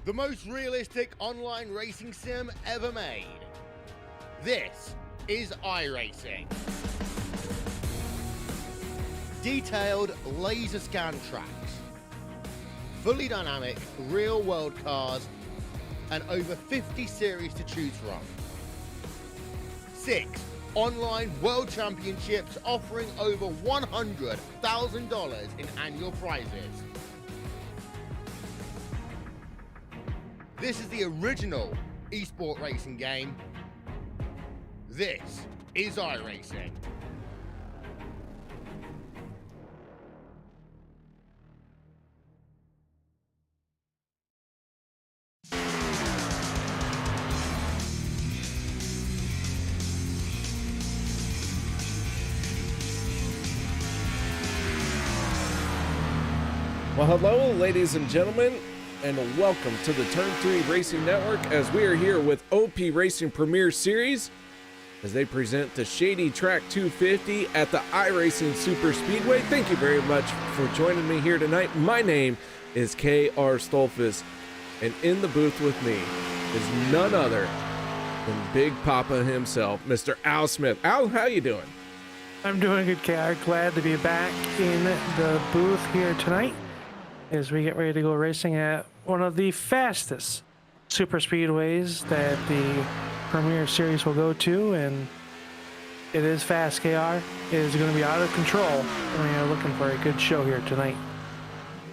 the most realistic online racing sim ever made. This is iRacing. Detailed laser scan tracks, fully dynamic real-world cars, and over 50 series to choose from. 6 online world championships offering over $100,000 in annual prizes. This is the original esport racing game. This is iRacing. Well, hello, ladies and gentlemen, and welcome to the Turn 3 Racing Network as we are here with OP Racing Premier Series as they present the Shady Track 250 at the iRacing Superspeedway. Thank you very much for joining me here tonight. My name is KR Stolfus, and in the booth with me is none other than Big Papa himself, Mr. Al Smith. Al, how you doing? I'm doing good, KR. Glad to be back in the booth here tonight as we get ready to go racing at one of the fastest super speedways that the Premier Series will go to, and it is fast, KR. It is going to be out of control, and we are looking for a good show here tonight.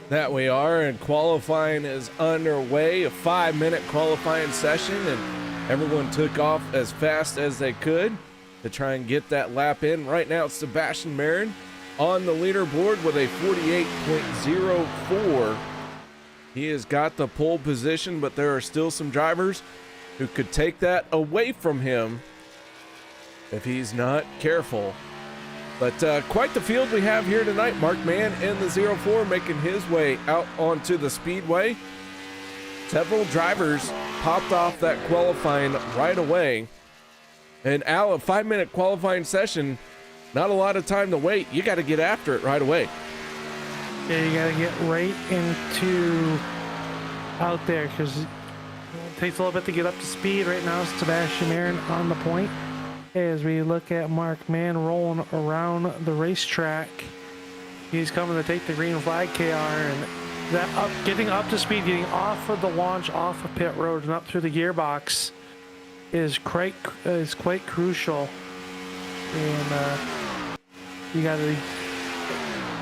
That we are, and qualifying is underway, a 5-minute qualifying session, and everyone took off as fast as they could to try and get that lap in. Right now, it's Sebastian Marin on the leaderboard with a 48.04. He has got the pole position, but there are still some drivers who could take that away from him if he's not careful. But quite the field we have here tonight. Mark Mann in the 04 making his way out onto the speedway. Several drivers popped off that qualifying right away. And Al, a 5-minute qualifying session, not a lot of time to wait. You got to get after it right away. Yeah, you got to get right into out there because it takes a little bit to get up to speed. Right now, Sebastian Marin on the point as we look at Mark Mann rolling around the racetrack. He's coming to take the green flag, KR, and that getting up to speed, getting off of the launch, off of pit road, and up through the gearbox is quite crucial. And you got to.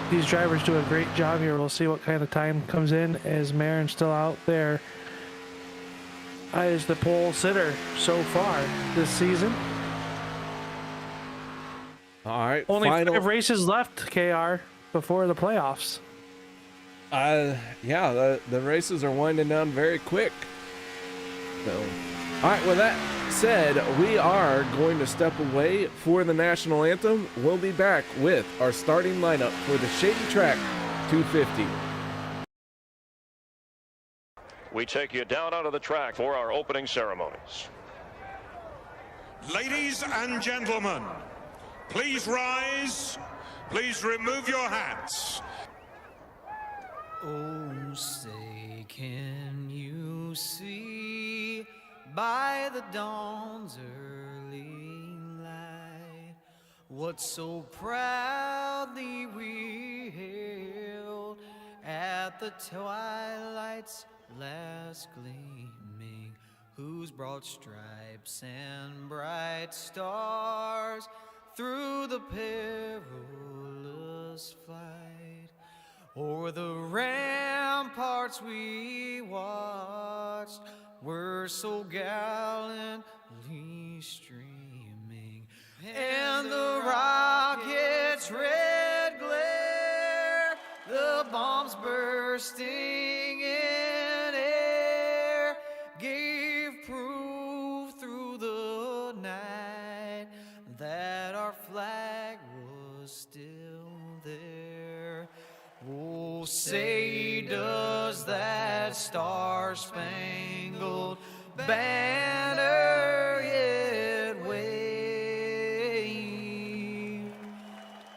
These drivers do a great job here. We'll see what kind of time comes in as Marin's still out there as the pole sitter so far this season. All right, only final 5 races left, KR, before the playoffs. Yeah, the races are winding down very quick. So, all right, with that said, we are going to step away for the national anthem. We'll be back with our starting lineup for the Shady Track 250. We take you down onto the track for our opening ceremonies. Ladies and gentlemen, please rise. Please remove your hats. Oh, say, can you see by the dawn's early light what so proudly we hailed at the twilight's last gleaming, whose broad stripes and bright stars through the perilous flight o'er the ramparts we watched were so gallantly streaming, and the rocket's red glare, the bombs bursting in air, gave proof through the night that our flag was still there. Oh, say does that star-spangled banner yet wave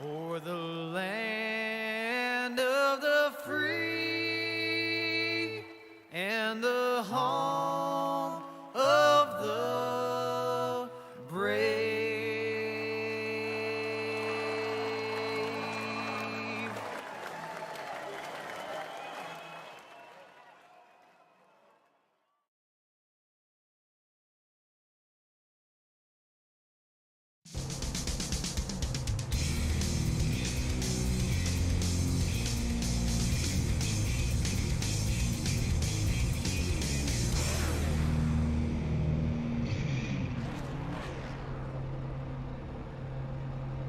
o'er the land of the free and the home of the brave.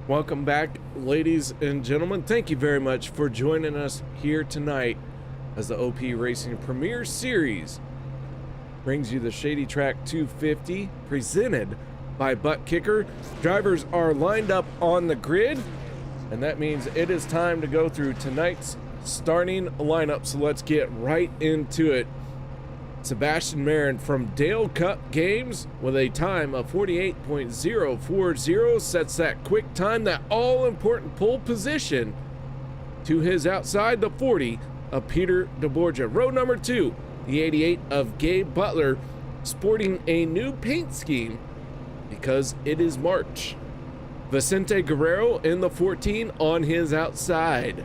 Welcome back, ladies and gentlemen. Thank you very much for joining us here tonight as the OP Racing Premier Series brings you the Shady Track 250 presented by Butt Kicker. Drivers are lined up on the grid, and that means it is time to go through tonight's starting lineup. So let's get right into it. Sebastian Marin from Dale Cup Games with a time of 48.040 sets that quick time, that all-important pole position to his outside, the 40 of Peter DeBorgia. Row number 2, the 88 of Gabe Butler, sporting a new paint scheme because it is March. Vicente Guerrero in the 14 on his outside.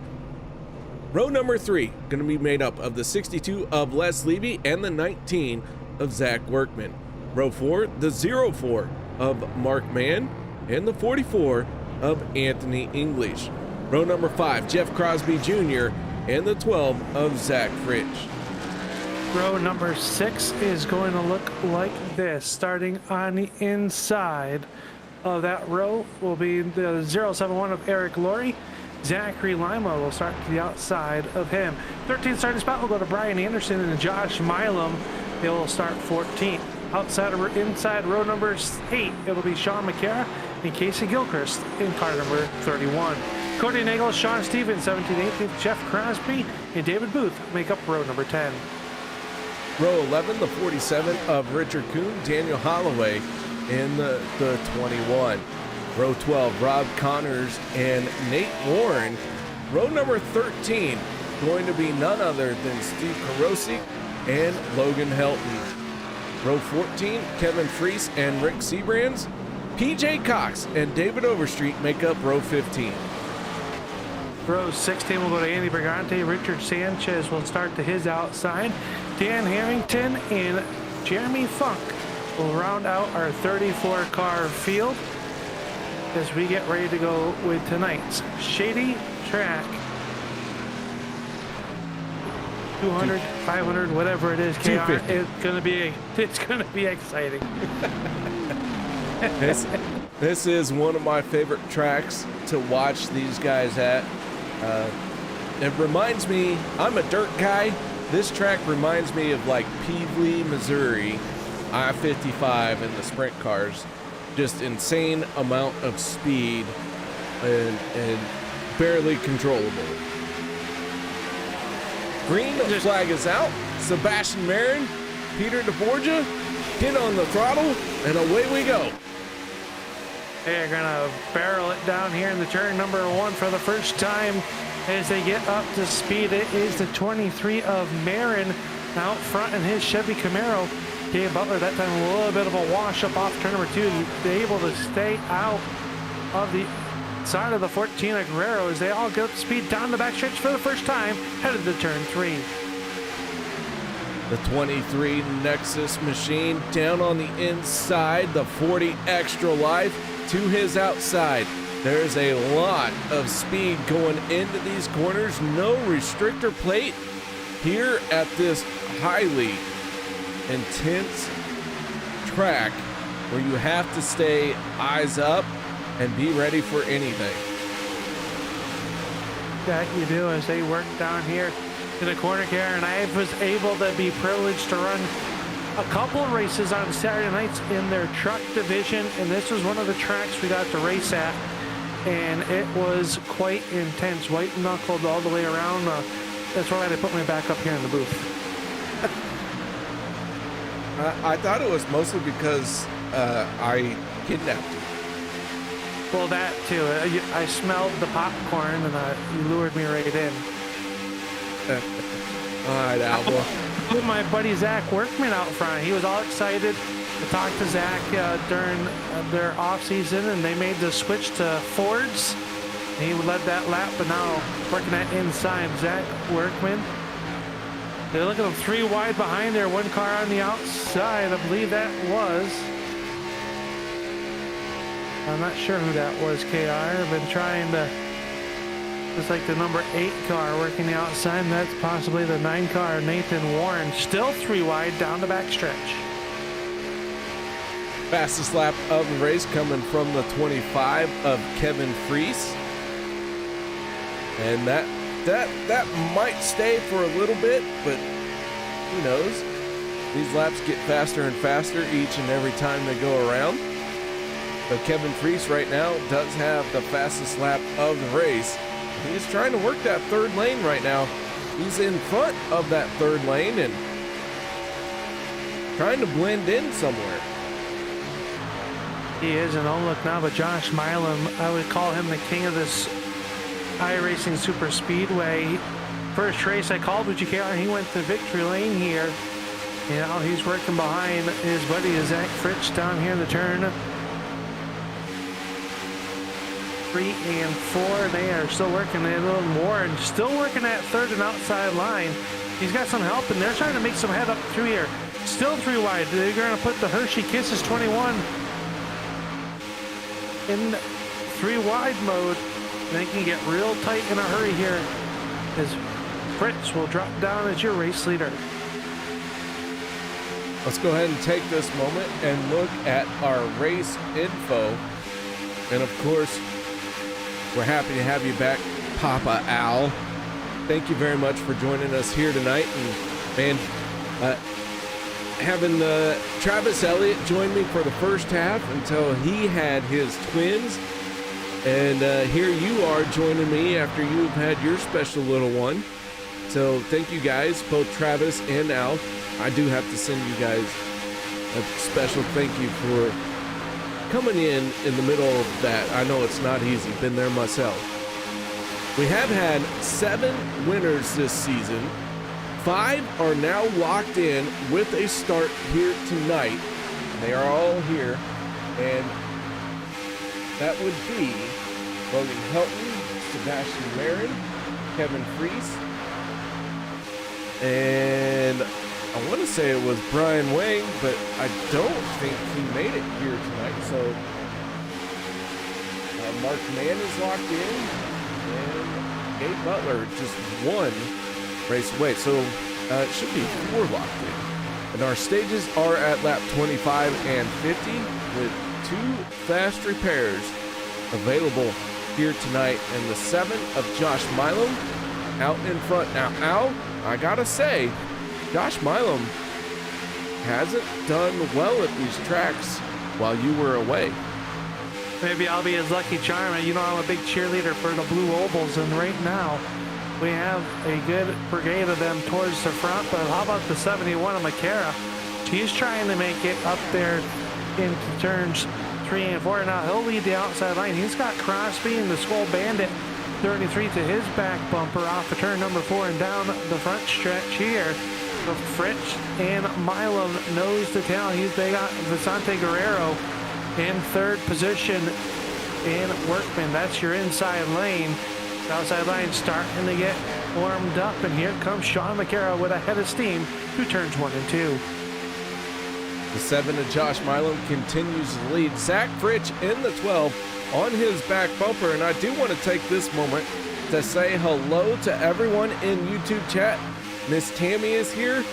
Row number 3 going to be made up of the 62 of Les Levy and the 19 of Zach Workman. Row 4, the 04 of Mark Mann and the 44 of Anthony English. Row number 5, Jeff Crosby Jr. and the 12 of Zach Fritsch. Row number 6 is going to look like this. Starting on the inside of that row will be the 071 of Eric Laurie. Zachary Lima will start to the outside of him. 13th starting spot will go to Brian Anderson and Josh Milam. They will start 14th. Inside row number 8, it'll be Sean McCara and Casey Gilchrist in car number 31. Cody Nagel, Sean Stevens, 17th, 18th, Jeff Crosby, and David Booth make up row number 10. Row 11, the 47 of Richard Kuhn, Daniel Holloway in the 21. Row 12, Rob Connors and Nate Warren. Row number 13, going to be none other than Steve Karosik and Logan Helton. Row 14, Kevin Freese and Rick Sebrands. PJ Cox and David Overstreet make up row 15. Row 16 will go to Andy Brigante. Richard Sanchez will start to his outside. Dan Harrington and Jeremy Funk will round out our 34-car field as we get ready to go with tonight's Shady Track 200, 500, whatever it is, KR. It's gonna be exciting. This is one of my favorite tracks to watch these guys at. It reminds me, I'm a dirt guy. This track reminds me of like Peevely, Missouri, I-55 and the sprint cars. Just insane amount of speed and barely controllable. Green flag is out. Sebastian Marin, Peter DeBorgia, get on the throttle, and away we go. They're gonna barrel it down here in the turn number 1 for the first time as they get up to speed. It is the 23 of Marin out front in his Chevy Camaro. Gabe Butler, that time a little bit of a wash up off turn number 2. They're able to stay out of the side of the 14 of Guerrero as they all get up to speed down the backstretch for the first time, headed to turn 3. The 23 Nexus machine down on the inside, the 40 Extra Life to his outside. There's a lot of speed going into these corners. No restrictor plate here at this highly intense track where you have to stay eyes up and be ready for anything. That you do as they work down here in the corner here, and I was able to be privileged to run a couple of races on Saturday nights in their truck division, and this was one of the tracks we got to race at, and it was quite intense, white knuckled all the way around. That's why they put me back up here in the booth. I thought it was mostly because I kidnapped you. Well, that too. I smelled the popcorn and you lured me right in. All right, Alba. put my buddy Zach Workman out front. He was all excited to talk to Zach during their off season, and they made the switch to Fords. He led that lap, but now working that inside. Zach Workman. They're looking at 3 wide behind there. 1 car on the outside. I believe that was. I'm not sure who that was, KR. I've been trying to. It's like the number 8 car working the outside, and that's possibly the 9 car, Nathan Warren. Still 3 wide down the backstretch. Fastest lap of the race coming from the 25 of Kevin Freese. And that might stay for a little bit, but who knows? These laps get faster and faster each and every time they go around. But Kevin Freese right now does have the fastest lap of the race. He's trying to work that 3rd lane right now. He's in front of that 3rd lane and trying to blend in somewhere. He is, and don't look now, but Josh Milam, I would call him the king of this iRacing Superspeedway. First race I called with GKR, he went to victory lane here. You know, he's working behind his buddy Zach Fritsch down here in the turn 3 and 4. They are still working a little more and still working that 3rd and outside line. He's got some help, and they're trying to make some head up through here. Still 3 wide. They're going to put the Hershey Kisses 21 in 3 wide mode. They can get real tight in a hurry here as Fritz will drop down as your race leader. Let's go ahead and take this moment and look at our race info. And of course, we're happy to have you back, Papa Al. Thank you very much for joining us here tonight. And man, having Travis Elliott join me for the first half until he had his twins. And here you are joining me after you've had your special little one. So thank you guys, both Travis and Al. I do have to send you guys a special thank you for coming in the middle of that. I know it's not easy, been there myself. We have had 7 winners this season. 5 are now locked in with a start here tonight. They are all here, and that would be Logan Helton, Sebastian Marin, Kevin Freese, and I want to say it was Bryan Wang, but I don't think he made it here tonight. So Mark Mann is locked in, and Gabe Butler just 1 race away. So it should be 4 locked in. And our stages are at lap 25 and 50 with 2 fast repairs available here tonight. And the 7 of Josh Milam out in front. Now, Al, I gotta say, Josh Milam hasn't done well at these tracks while you were away. Maybe I'll be his lucky charm. You know, I'm a big cheerleader for the Blue Ovals, and right now we have a good brigade of them towards the front. But how about the 71 of McCara? He's trying to make it up there into turns 3 and 4. Now he'll lead the outside line. He's got Crosby and the Skull Bandit 33 to his back bumper off of turn number 4 and down the front stretch here. Fritz and Milam nose to tail. They got Vicente Guerrero in 3rd position, and Workman. That's your inside lane. The outside line starting to get warmed up, and here comes Sean McCarroll with a head of steam through turns 1 and 2. The 7 of Josh Milam continues to lead. Zach Fritsch in the 12 on his back bumper, and I do want to take this moment to say hello to everyone in YouTube chat. Miss Tammy is here.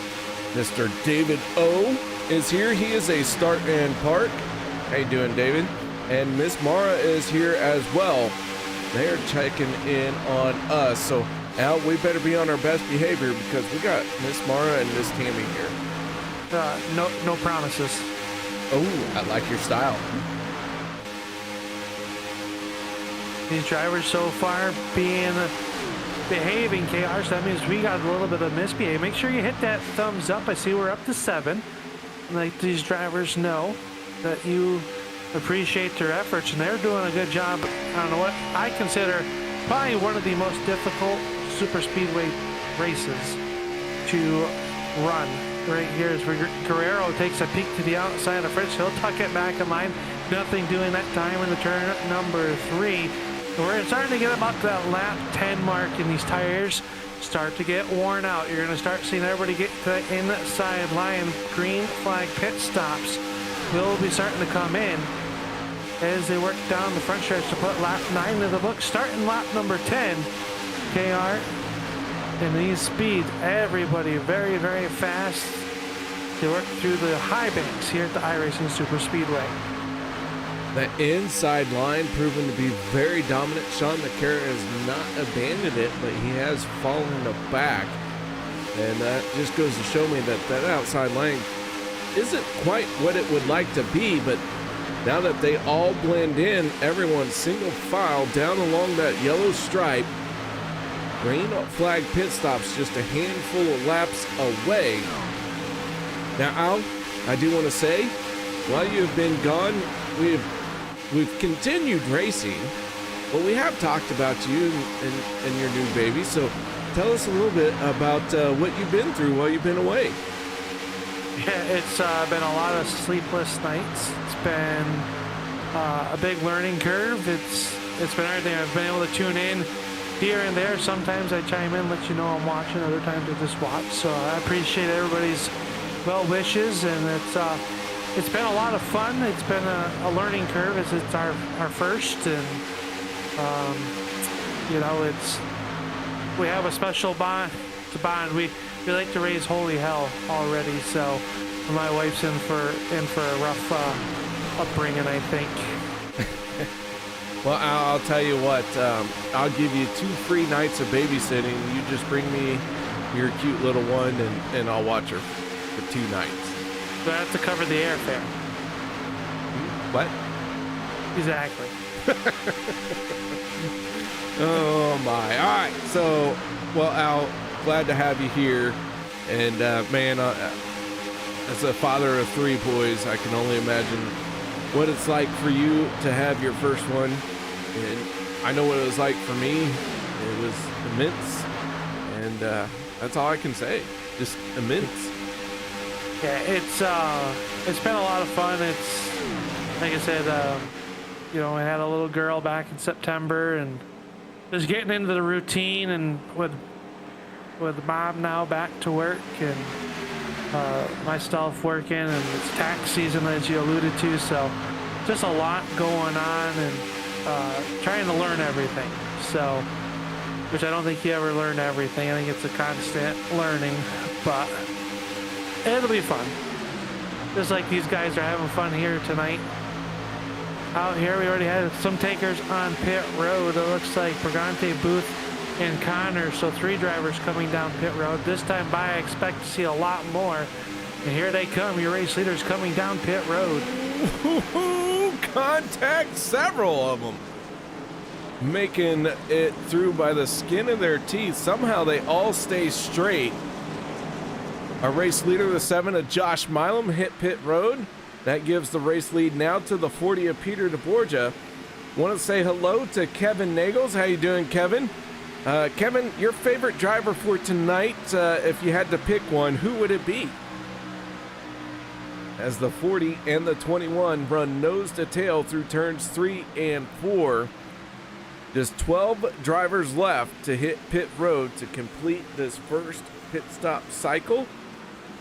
Mr. David O is here. He is a start and park. How you doing, David? And Miss Mara is here as well. They're checking in on us. So, Al, we better be on our best behavior because we got Miss Mara and Miss Tammy here. No promises. Oh, I like your style. These drivers so far behaving, KR, so that means we got a little bit of misbehave. Make sure you hit that thumbs up. I see we're up to 7. Like, these drivers know that you appreciate their efforts, and they're doing a good job. I don't know what I consider probably one of the most difficult super speedway races to run. Right here is where Guerrero takes a peek to the outside of Fritz. He'll tuck it back in line. Nothing doing that time in the turn number 3. We're starting to get about that lap 10 mark, and these tires start to get worn out. You're going to start seeing everybody get to the inside line. Green flag pit stops will be starting to come in as they work down the front stretch to put lap 9 to the book. Starting lap number 10, KR. In these speeds, everybody very, very fast. They work through the high banks here at the iRacing Superspeedway. The inside line proven to be very dominant. Sean McCarra has not abandoned it, but he has fallen back. And that just goes to show me that that outside line isn't quite what it would like to be, but now that they all blend in, everyone's single file down along that yellow stripe. Green flag pit stops just a handful of laps away. Now, Al, I do want to say, while you've been gone, we've continued racing, but we have talked about you and your new baby. So tell us a little bit about what you've been through while you've been away. Yeah, it's been a lot of sleepless nights. It's been a big learning curve. It's been everything. I've been able to tune in here and there. Sometimes I chime in, let you know I'm watching. Other times I just watch. So I appreciate everybody's well wishes, and it's been a lot of fun. It's been a learning curve as it's our first, and you know, we have a special bond. We like to raise holy hell already. So my wife's in for a rough upbringing, I think. Well, I'll tell you what, I'll give you 2 free nights of babysitting. You just bring me your cute little one, and I'll watch her for 2 nights. So I have to cover the airfare. What? Exactly. Oh, my. All right. So, well, Al, glad to have you here. And, man, as a father of 3 boys, I can only imagine what it's like for you to have your first one. And I know what it was like for me. It was immense. And that's all I can say. Just immense. Yeah, it's been a lot of fun. It's, like I said, you know, I had a little girl back in September, and just getting into the routine, and with Bob now back to work, and myself working, and it's tax season as you alluded to, so just a lot going on, and trying to learn everything. So, which I don't think you ever learn everything. I think it's a constant learning, but it'll be fun. Just like these guys are having fun here tonight. Out here, we already had some takers on pit road. It looks like Brigante, Booth, and Connor. So 3 drivers coming down pit road. This time by, I expect to see a lot more. And here they come, your race leaders coming down pit road. Contact, several of them. Making it through by the skin of their teeth. Somehow they all stay straight. Our race leader, the 7 of Josh Milam, hit pit road. That gives the race lead now to the 40 of Peter DeBorgia. Want to say hello to Kevin Nagels. How you doing, Kevin? Kevin, your favorite driver for tonight, if you had to pick one, who would it be? As the 40 and the 21 run nose to tail through turns 3 and 4. Just 12 drivers left to hit pit road to complete this first pit stop cycle.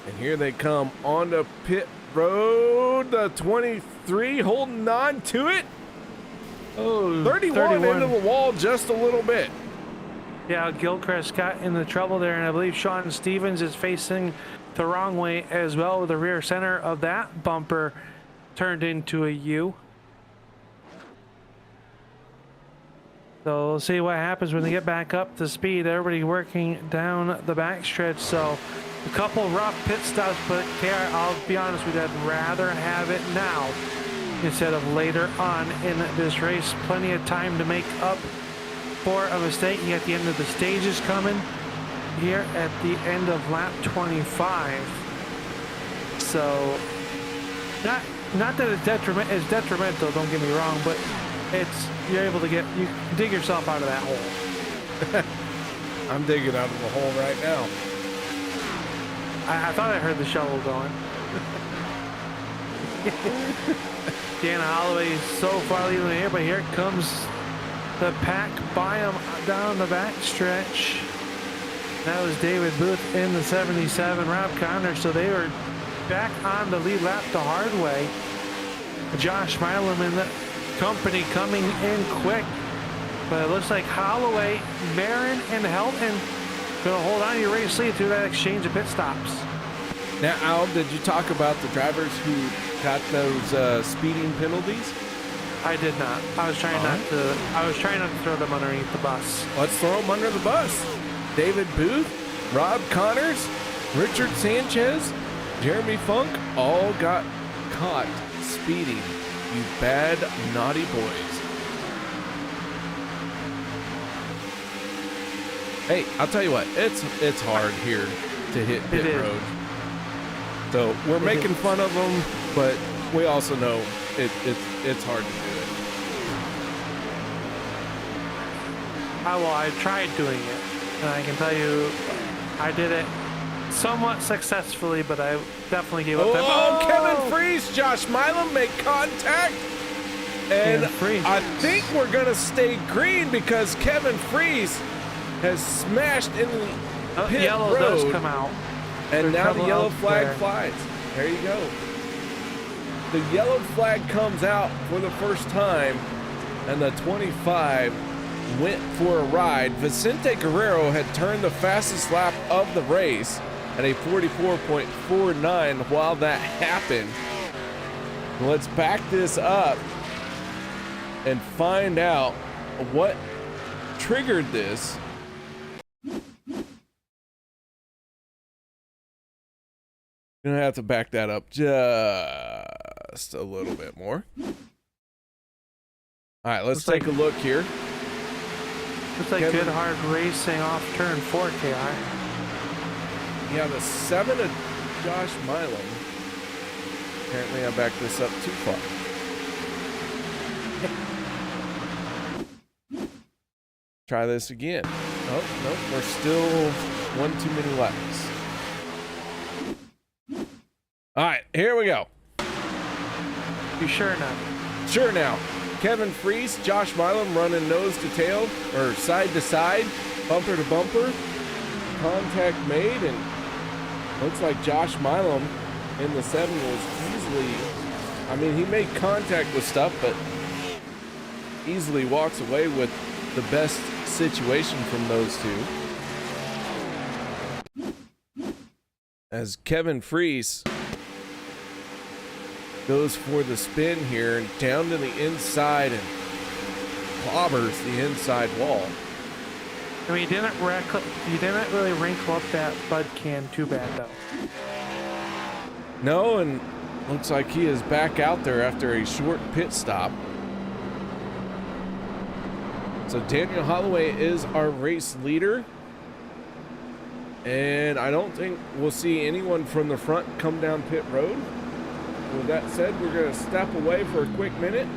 And here they come onto pit road. The 23 holding on to it. Oh, 31 into the wall just a little bit. Yeah, Gilchrist got into trouble there, and I believe Sean Stevens is facing the wrong way as well, with the rear center of that bumper turned into a U. So we'll see what happens when they get back up to speed. Everybody working down the backstretch. So a couple rough pit stops, but I'll be honest with you, I'd rather have it now instead of later on in this race. Plenty of time to make up for a mistake. You got the end of the stages coming here at the end of lap 25. So not that it's detrimental, don't get me wrong, but you're able to you dig yourself out of that hole. I'm digging out of the hole right now. I thought I heard the shovel going. Dan Holloway so far leading here, but here comes the pack by him down the back stretch. That was David Booth in the 77, Rob Connor, so they were back on the lead lap the hard way. Josh Milam in the company coming in quick, but it looks like Holloway, Marin, and Helton gonna hold on to your race lead through that exchange of pit stops. Now, Al, did you talk about the drivers who got those speeding penalties? I did not. I was trying not to. I was trying not to throw them underneath the bus. Let's throw them under the bus. David Booth, Rob Connors, Richard Sanchez, Jeremy Funk all got caught speeding. You bad, naughty boys. Hey, I'll tell you what, it's hard here to hit pit road. So we're making fun of them, but we also know it's hard to do it. I tried doing it, and I can tell you, I did it somewhat successfully, but I definitely gave up. Oh, Kevin Freese, Josh Milam make contact, and I think we're gonna stay green because Kevin Freese has smashed in the pit yellow road, does come out. and There's now the yellow trouble flag there. flies. There you go. The yellow flag comes out for the first time, and the 25 went for a ride. Vicente Guerrero had turned the fastest lap of the race at a 44.49 while that happened. Let's back this up and find out what triggered this. Gonna have to back that up just a little bit more. All right, let's take a look here. Looks like good hard racing off turn 4, KI. Yeah, the 7 of Josh Milam. Apparently I backed this up too far. Try this again. Oh, nope, we're still one too many laps. All right, here we go. You sure now? Sure now. Kevin Freese, Josh Milam running nose to tail, or side to side, bumper to bumper. Contact made, and looks like Josh Milam in the 7 was easily, I mean, he made contact with stuff, but easily walks away with the best situation from those two. As Kevin Freese goes for the spin here and down to the inside and clobbers the inside wall. I mean, you didn't really wrinkle up that bud can too bad though. No, and looks like he is back out there after a short pit stop. So Daniel Holloway is our race leader. And I don't think we'll see anyone from the front come down pit road. With that said, we're going to step away for a quick minute.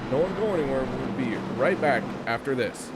No one go anywhere. We'll be right back after this.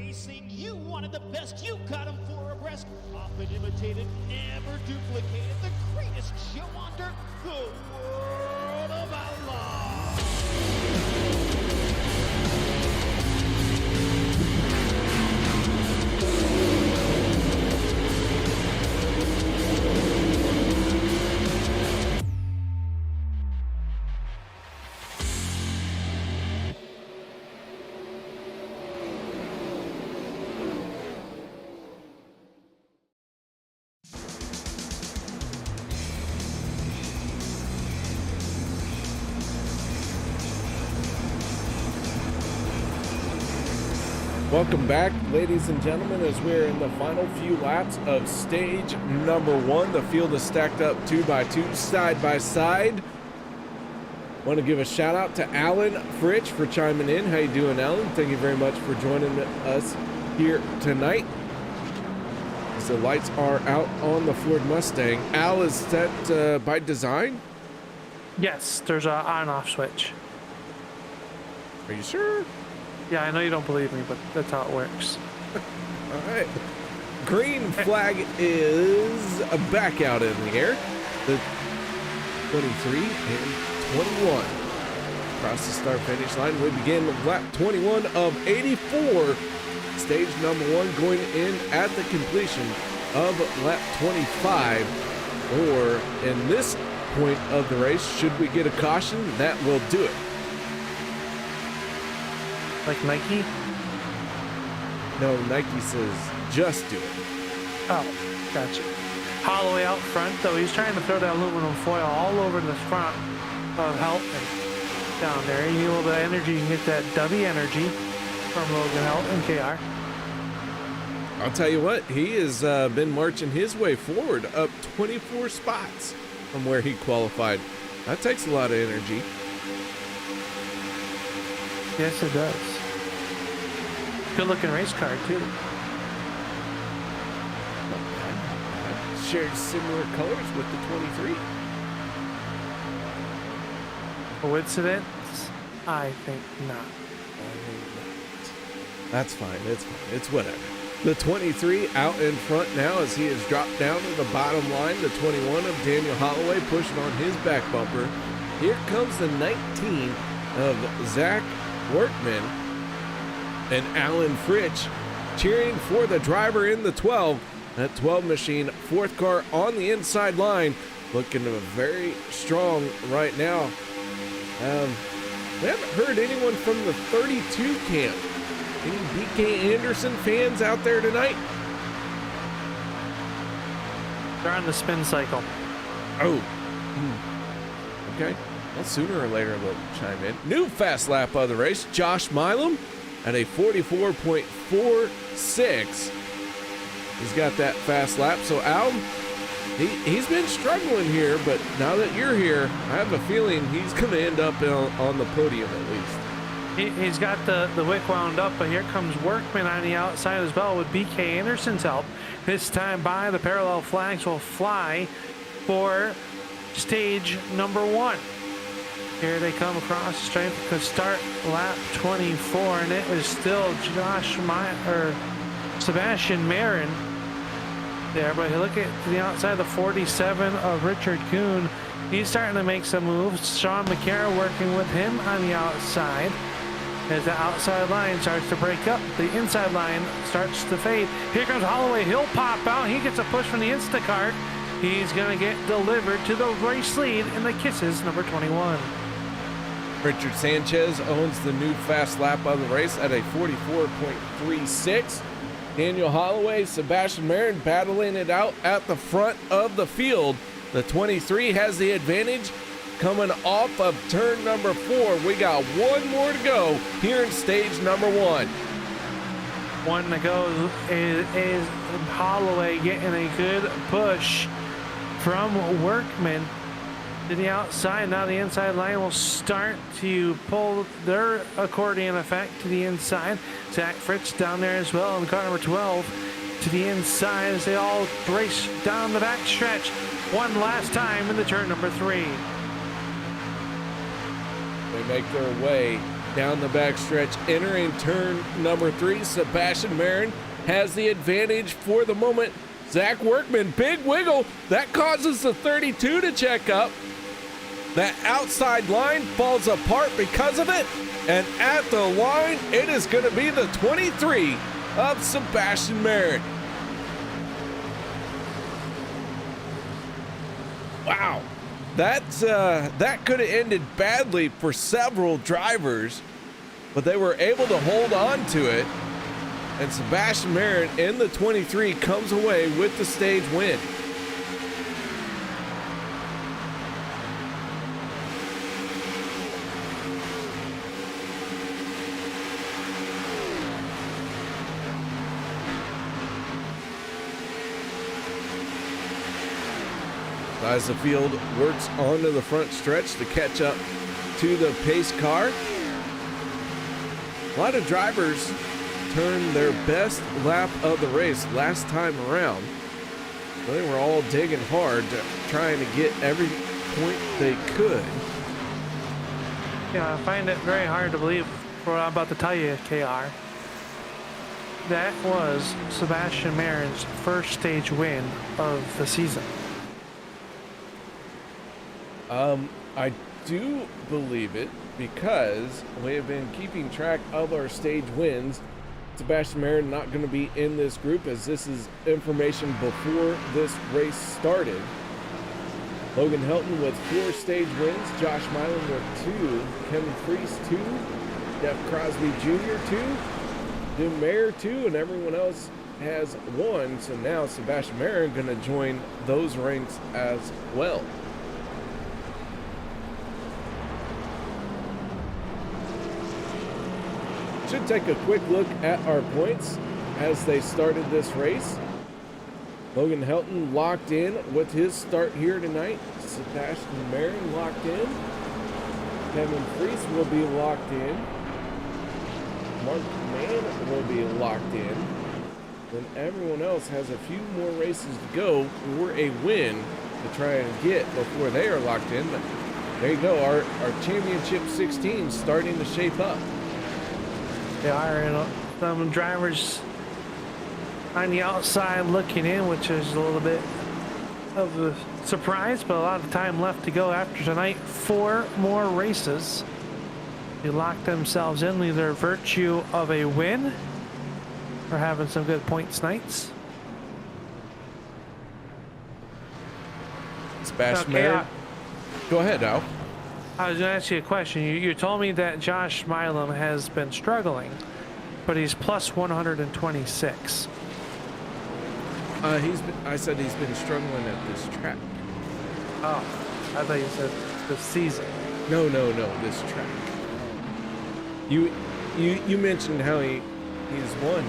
iRacing, you wanted the best, you got him 4 abreast. Often imitated, never duplicated. The greatest show on dirt, the World of Outlaws. Welcome back, ladies and gentlemen, as we're in the final few laps of stage number 1. The field is stacked up 2 by 2, side by side. Want to give a shout out to Alan Fritch for chiming in. How you doing, Alan? Thank you very much for joining us here tonight. As the lights are out on the Ford Mustang. Al, is that by design? Yes, there's a on-off switch. Are you sure? Yeah, I know you don't believe me, but that's how it works. All right. Green flag is back out in the air. The 23 and 21. Across the start-finish line, we begin lap 21 of 84. Stage number 1 going in at the completion of lap 25. Or in this point of the race, should we get a caution, that will do it. Like Nike? No, Nike says just do it. Oh, gotcha. Holloway out front, though. He's trying to throw that aluminum foil all over the front of Helt and down there. You need a little bit of energy. You can get that W energy from Logan Helt and KR. I'll tell you what, he has been marching his way forward up 24 spots from where he qualified. That takes a lot of energy. Yes, it does. Good looking race car, too. Shares similar colors with the 23. Coincidence? I think not. That's fine. It's fine. It's whatever. The 23 out in front now as he has dropped down to the bottom line. The 21 of Daniel Holloway pushing on his back bumper. Here comes the 19 of Zach Workman and Alan Fritch cheering for the driver in the 12. That 12 machine, 4th car on the inside line, looking very strong right now. We haven't heard anyone from the 32 camp. Any BK Anderson fans out there tonight? They're on the spin cycle. Oh. Okay. Well, sooner or later they'll chime in. New fast lap of the race, Josh Milam at a 44.46. He's got that fast lap. So Al, he's been struggling here, but now that you're here, I have a feeling he's going to end up on the podium at least. He's got the wick wound up, but here comes Workman on the outside as well with BK Anderson's help. This time by the parallel flags will fly for stage number 1. Here they come across the stripe to start lap 24, and it is still Sebastian Marin there. But you look at the outside, the 47 of Richard Kuhn. He's starting to make some moves. Sean McCarra working with him on the outside. As the outside line starts to break up, the inside line starts to fade. Here comes Holloway. He'll pop out. He gets a push from the Instacart. He's going to get delivered to the race lead in the Kisses, number 21. Richard Sanchez owns the new fast lap of the race at a 44.36. Daniel Holloway, Sebastian Marin battling it out at the front of the field. The 23 has the advantage coming off of turn number 4. We got one more to go here in stage number 1. One to go is Holloway getting a good push from Workman to the outside. Now the inside line will start to pull their accordion effect to the inside. Zach Fritz down there as well in car number 12 to the inside as they all race down the back stretch one last time in the turn number 3. They make their way Down the backstretch, entering turn number 3, Sebastian Marin has the advantage for the moment. Zach Workman, big wiggle. That causes the 32 to check up. That outside line falls apart because of it. And at the line, it is going to be the 23 of Sebastian Marin. Wow. That could have ended badly for several drivers, but they were able to hold on to it. And Sebastian Marin in the 23 comes away with the stage win. As the field works onto the front stretch to catch up to the pace car. A lot of drivers turned their best lap of the race last time around. They were all digging hard, trying to get every point they could. Yeah, I find it very hard to believe what I'm about to tell you, KR. That was Sebastian Marin's first stage win of the season. I do believe it because we have been keeping track of our stage wins. Sebastian Marin not going to be in this group as this is information before this race started. Logan Helton with 4 stage wins, Josh Milan with 2, Kevin Freese 2, Jeff Crosby Jr. 2, Jim Mayer 2, and everyone else has 1. So now Sebastian Marin going to join those ranks as well. Should take a quick look at our points as they started this race. Logan Helton locked in with his start here tonight. Sebastian Marin locked in. Kevin Freese will be locked in. Mark Mann will be locked in. Then everyone else has a few more races to go for a win to try and get before they are locked in. But there you go, our championship 16 starting to shape up. They are, some drivers on the outside looking in, which is a little bit of a surprise, but a lot of time left to go after tonight. 4 more races. They lock themselves in, either virtue of a win or having some good points nights. Sebastian Marin. Go ahead, Al. I was going to ask you a question. You told me that Josh Milam has been struggling, but he's plus 126. I said he's been struggling at this track. Oh, I thought you said this season. No, this track. You mentioned how he's won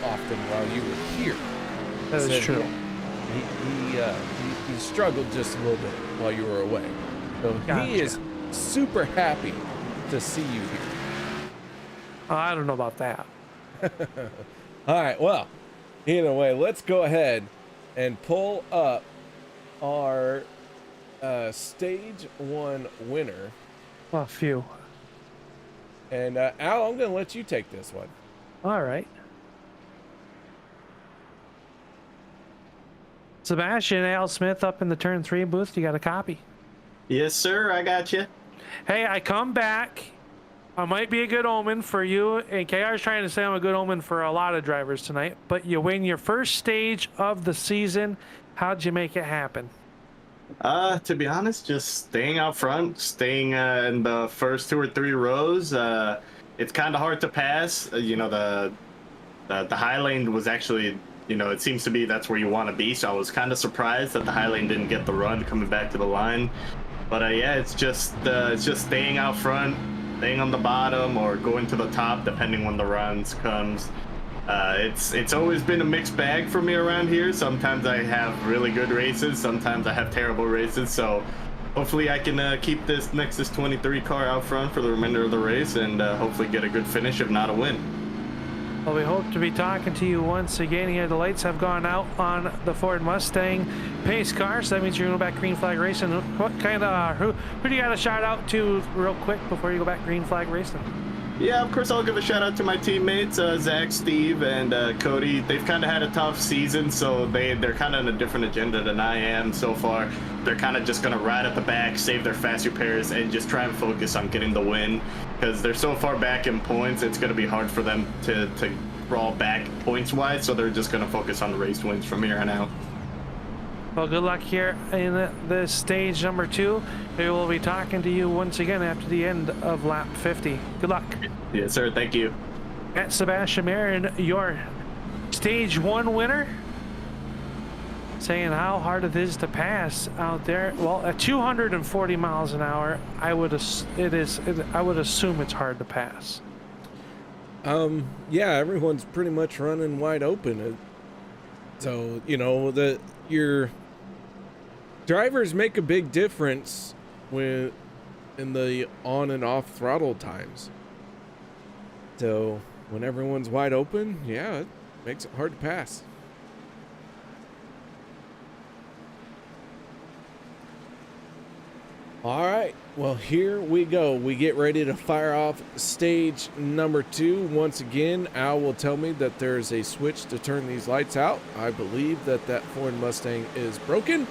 often while you were here. That is true. He struggled just a little bit while you were away. So Gotcha. He is super happy to see you here. Oh, I don't know about that. All right, well, either way, let's go ahead and pull up our stage 1 winner. Well, phew. And Al, I'm going to let you take this one. All right. Sebastian Al Smith up in the turn 3 booth. You got a copy? Yes, sir. I got you. Hey, I come back. I might be a good omen for you. And KR is trying to say I'm a good omen for a lot of drivers tonight. But you win your first stage of the season. How'd you make it happen? To be honest, just staying out front, staying in the first 2 or 3 rows. It's kind of hard to pass. The high lane was actually, it seems to be that's where you want to be. So I was kind of surprised that the high lane didn't get the run coming back to the line. But yeah, it's just staying out front, staying on the bottom, or going to the top depending when the runs comes. It's always been a mixed bag for me around here. Sometimes I have really good races, sometimes I have terrible races. So hopefully I can keep this Nexus 23 car out front for the remainder of the race and hopefully get a good finish, if not a win. Well, we hope to be talking to you once again here. The lights have gone out on the Ford Mustang pace car, so that means you're going to go back green flag racing. What kind of who do you got to shout out to real quick before you go back green flag racing? Yeah, of course, I'll give a shout out to my teammates, Zach, Steve, and Cody. They've kind of had a tough season, so they're kind of on a different agenda than I am so far. They're kind of just going to ride at the back, save their fast repairs, and just try and focus on getting the win. Because they're so far back in points, it's going to be hard for them to crawl back points-wise, so they're just going to focus on the race wins from here on out. Well, good luck here in the stage number 2. We will be talking to you once again after the end of lap 50. Good luck. Yes, sir. Thank you. At Sebastian Marin, your stage 1 winner, saying how hard it is to pass out there. Well, at 240 miles an hour, I would assume it's hard to pass. Yeah, everyone's pretty much running wide open. So, you know, your drivers make a big difference in the on and off throttle times. So when everyone's wide open, yeah, it makes it hard to pass. All right, well, here we go. We get ready to fire off stage number 2. Once again, Al will tell me that there's a switch to turn these lights out. I believe that Ford Mustang is broken.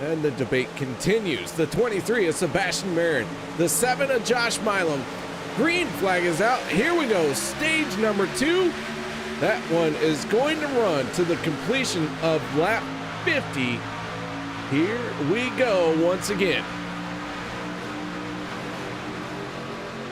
And the debate continues. The 23 is Sebastian Marin. The 7 of Josh Milam. Green flag is out. Here we go. Stage number 2. That one is going to run to the completion of lap 50. Here we go once again.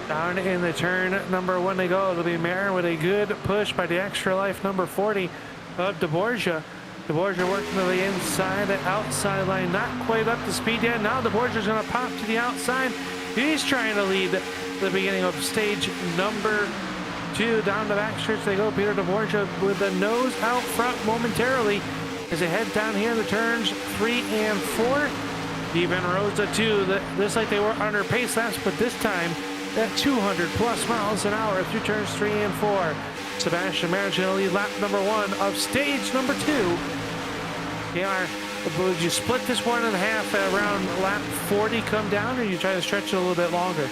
Down in the turn number 1 they go. It'll be Marin with a good push by the extra life number 40 of DeBorgia. DeBorgia working to the inside, the outside line, not quite up to speed yet. Now DeBorgia's going to pop to the outside. He's trying to lead the beginning of stage number 2. Down the back stretch they go. Peter DeBorgia with the nose out front momentarily as they head down here in the turns 3 and 4. Even rose to 2. This like they were under pace laps, but this time at 200 plus miles an hour through turns 3 and 4. Sebastian Marin going to lead lap number 1 of stage number 2. Would you split this one in half at around lap 40 come down, or you try to stretch it a little bit longer?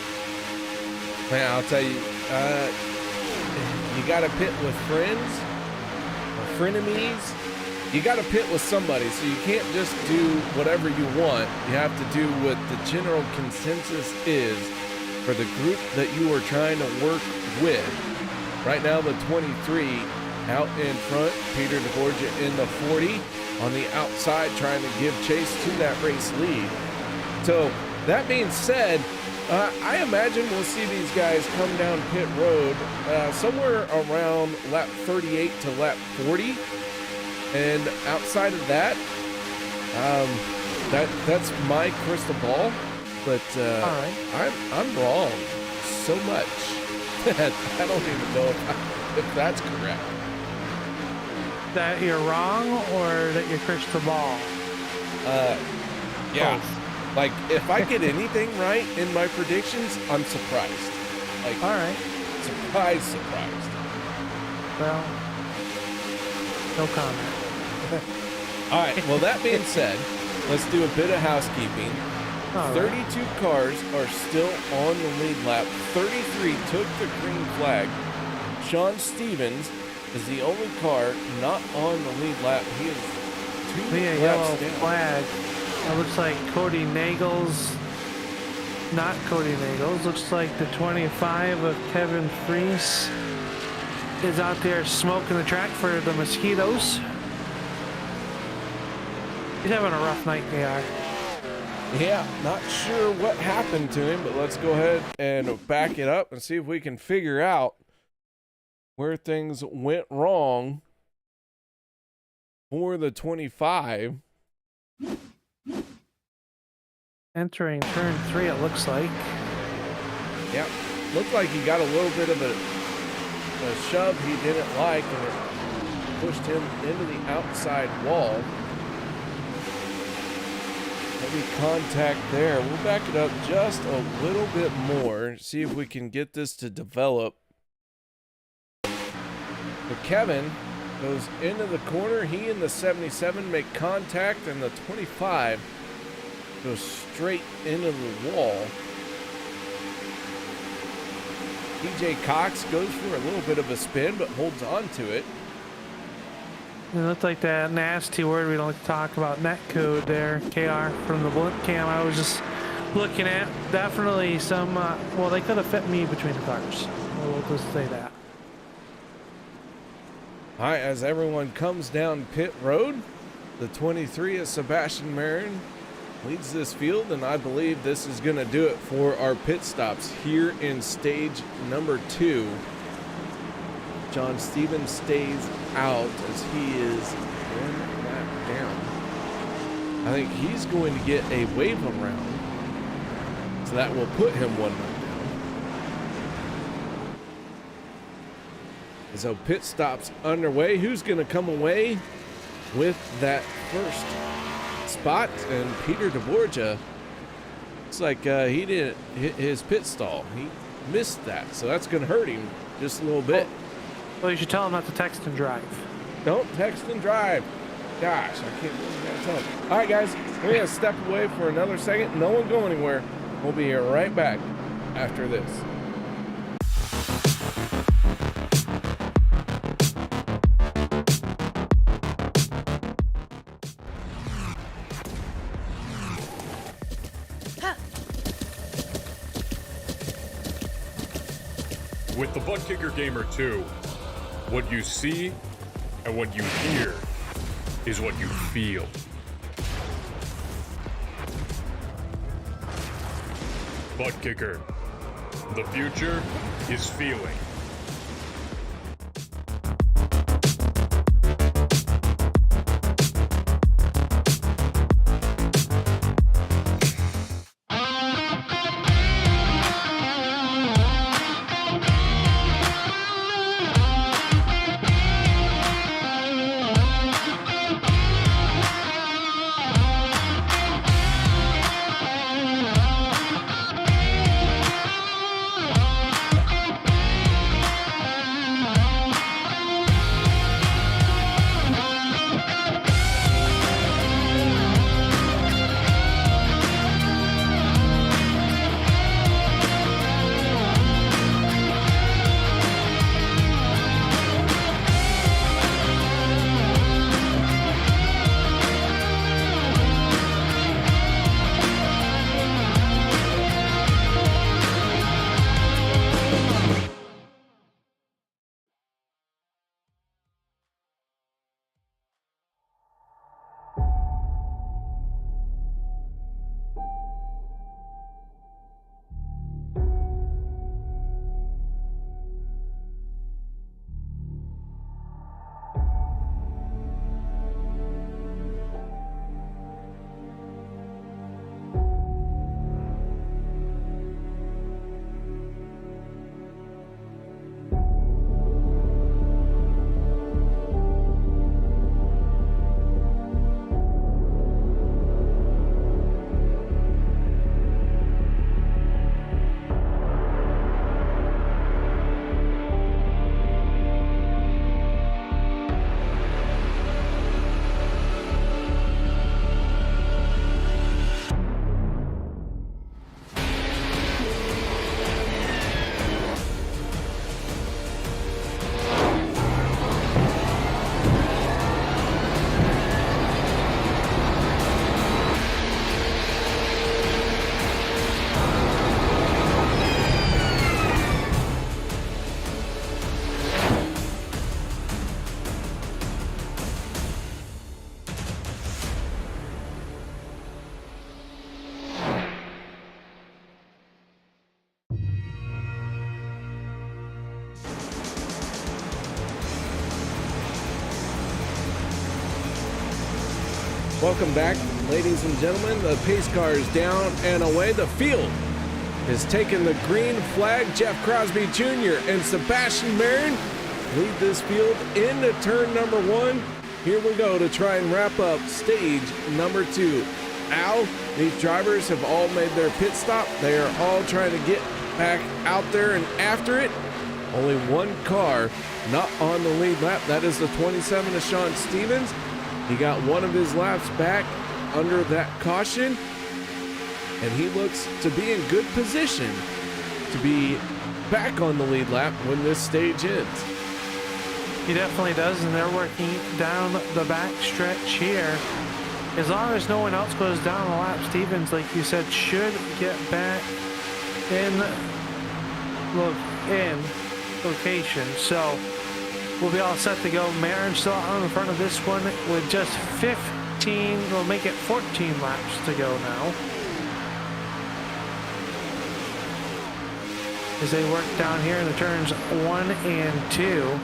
Man, I'll tell you, you got to pit with friends or frenemies. You got to pit with somebody, so you can't just do whatever you want. You have to do what the general consensus is for the group that you are trying to work with. Right now, the 23 out in front, Peter DeBorgia in the 40 on the outside, trying to give chase to that race lead. So that being said, I imagine we'll see these guys come down pit road somewhere around lap 38 to lap 40. And outside of that, that's my crystal ball. But all right. I'm wrong so much that I don't even know if that's correct. That you're wrong, or that you're crystal ball? Yeah. Both. Like, if I get anything right in my predictions, I'm surprised. Like, all right. Surprised. Well, no comment. All right. Well, that being said, let's do a bit of housekeeping. All 32 right. cars are still on the lead lap. 33 took the green flag. Sean Stevens is the only car not on the lead lap. He is 2 laps yellow down. flag. It looks like Cody Nagels. Not Cody Nagels. Looks like the 25 of Kevin Fries is out there smoking the track for the Mosquitoes. He's having a rough night, they are. Yeah, not sure what happened to him, but let's go ahead and back it up and see if we can figure out where things went wrong for the 25. Entering turn 3, it looks like. Yeah, looked like he got a little bit of a shove he didn't like, and it pushed him into the outside wall. Maybe contact there. We'll back it up just a little bit more, see if we can get this to develop. But Kevin goes into the corner. He and the 77 make contact, and the 25 goes straight into the wall. TJ Cox goes for a little bit of a spin, but holds on to it. It looked like that nasty word we don't like to talk about, net code there, KR, from the blimp cam I was just looking at. Definitely some, well, they could have fit me between the cars. We'll just say that. All right, as everyone comes down pit road, the 23 is Sebastian Marin leads this field, and I believe this is going to do it for our pit stops here in stage number 2. John Stevens stays out as he is 1 lap down. I think he's going to get a wave around, so that will put him 1 lap down. So pit stops underway. Who's going to come away with that first spot? And Peter DeBorgia, looks like he didn't hit his pit stall. He missed that, so that's going to hurt him just a little bit. Well, you should tell him not to text and drive. Don't text and drive. Gosh, I can't believe I tell him. All right, guys, we're going to step away for another second. No one go anywhere. We'll be here right back after this. With the Butt Kicker Gamer 2, what you see and what you hear is what you feel. Butt Kicker. The future is feeling. Welcome back, ladies and gentlemen. The pace car is down and away. The field has taken the green flag. Jeff Crosby Jr. and Sebastian Marin lead this field into turn number 1. Here we go to try and wrap up stage number 2. Al, these drivers have all made their pit stop. They are all trying to get back out there and after it. Only one car not on the lead lap. That is the 27 of Sean Stevens. He got one of his laps back under that caution, and he looks to be in good position to be back on the lead lap when this stage ends. He definitely does, and they're working down the back stretch here. As long as no one else goes down the lap, Stevens, like you said, should get back in location. So we'll be all set to go. Marin still on the front of this one with just 15. We'll make it 14 laps to go now. As they work down here in the turns 1 and 2.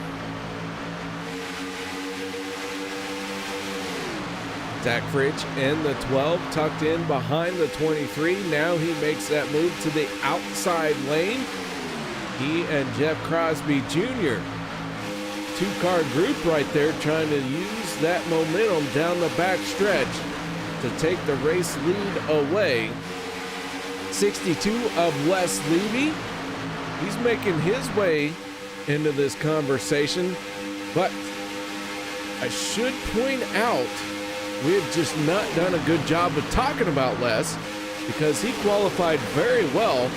Zach Fritsch in the 12, tucked in behind the 23. Now he makes that move to the outside lane. He and Jeff Crosby Jr. Two-car group right there trying to use that momentum down the back stretch to take the race lead away. 62 of Wes Levy. He's making his way into this conversation, but I should point out we have just not done a good job of talking about Les, because he qualified very well.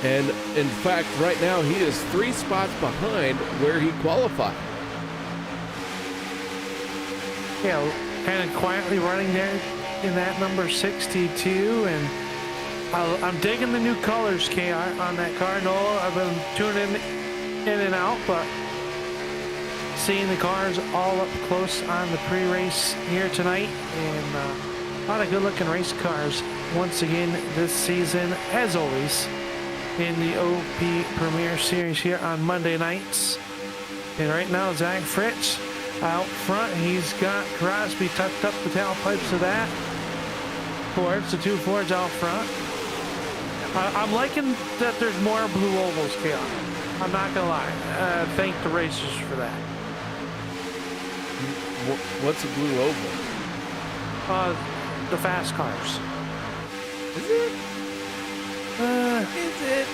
And in fact, right now he is 3 spots behind where he qualified. Yeah, kind of quietly running there in that number 62. And I'm digging the new colors, KR, on that car. No, I've been tuning in and out, but seeing the cars all up close on the pre-race here tonight, and a lot of good-looking race cars once again this season, as always, in the OP Premier Series here on Monday nights. And right now, Zach Fritsch out front. He's got Crosby tucked up the tailpipes of that Fords, the 2 Fords out front. I'm liking that there's more blue ovals, KR. I'm not gonna lie. Thank the racers for that. What's a blue oval? The fast cars. Is it? Is it?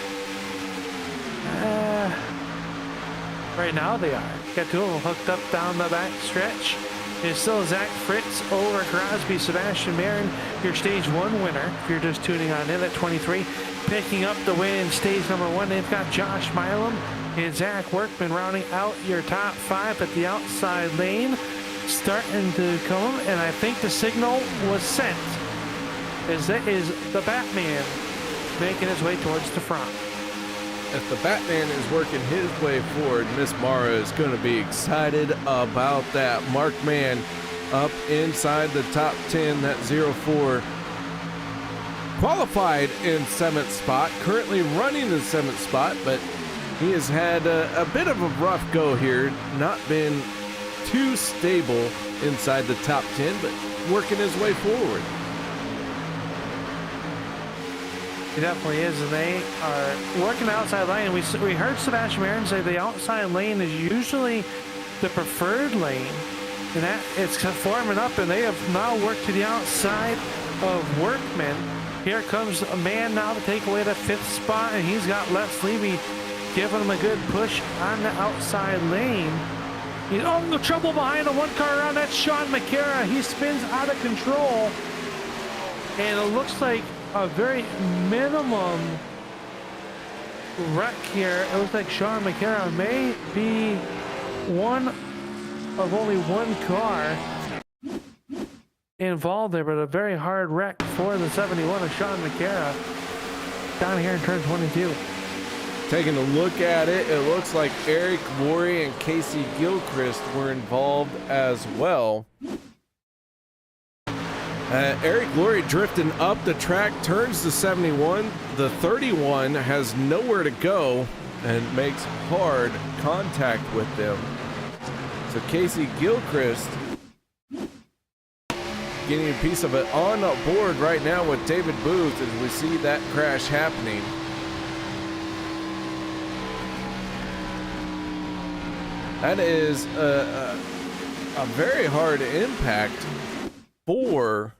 Right now they are. Got 2 of them hooked up down the back stretch. It's still Zach Fritsch over Crosby, Sebastian Marin, your stage 1 winner. If you're just tuning on in at 23, picking up the win in stage number 1. They've got Josh Milam and Zach Workman rounding out your top 5 at the outside lane. Starting to come, and I think the signal was sent, as that is the Batman making his way towards the front. If the Batman is working his way forward, Miss Mara is going to be excited about that. Mark Mann up inside the top 10, that 04. Qualified in 7th spot, currently running in 7th spot, but he has had a bit of a rough go here, not been too stable inside the top 10, but working his way forward. He definitely is, and they are working the outside lane. We heard Sebastian Marin say the outside lane is usually the preferred lane, and that it's forming up, and they have now worked to the outside of Workman. Here comes a man now to take away the 5th spot, and he's got Les Levy giving him a good push on the outside lane. He's in the trouble behind the 1 car around. That's Sean McCara. He spins out of control. And it looks like a very minimum wreck here. It looks like Sean McCara may be one of only 1 car involved there, but a very hard wreck for the 71 of Sean McCara down here in turn 22. Taking a look at it, it looks like Eric Laurie and Casey Gilchrist were involved as well. Eric Laurie drifting up the track, turns the 71. The 31 has nowhere to go and makes hard contact with them. So Casey Gilchrist getting a piece of it on board right now with David Booth as we see that crash happening. That is a very hard impact for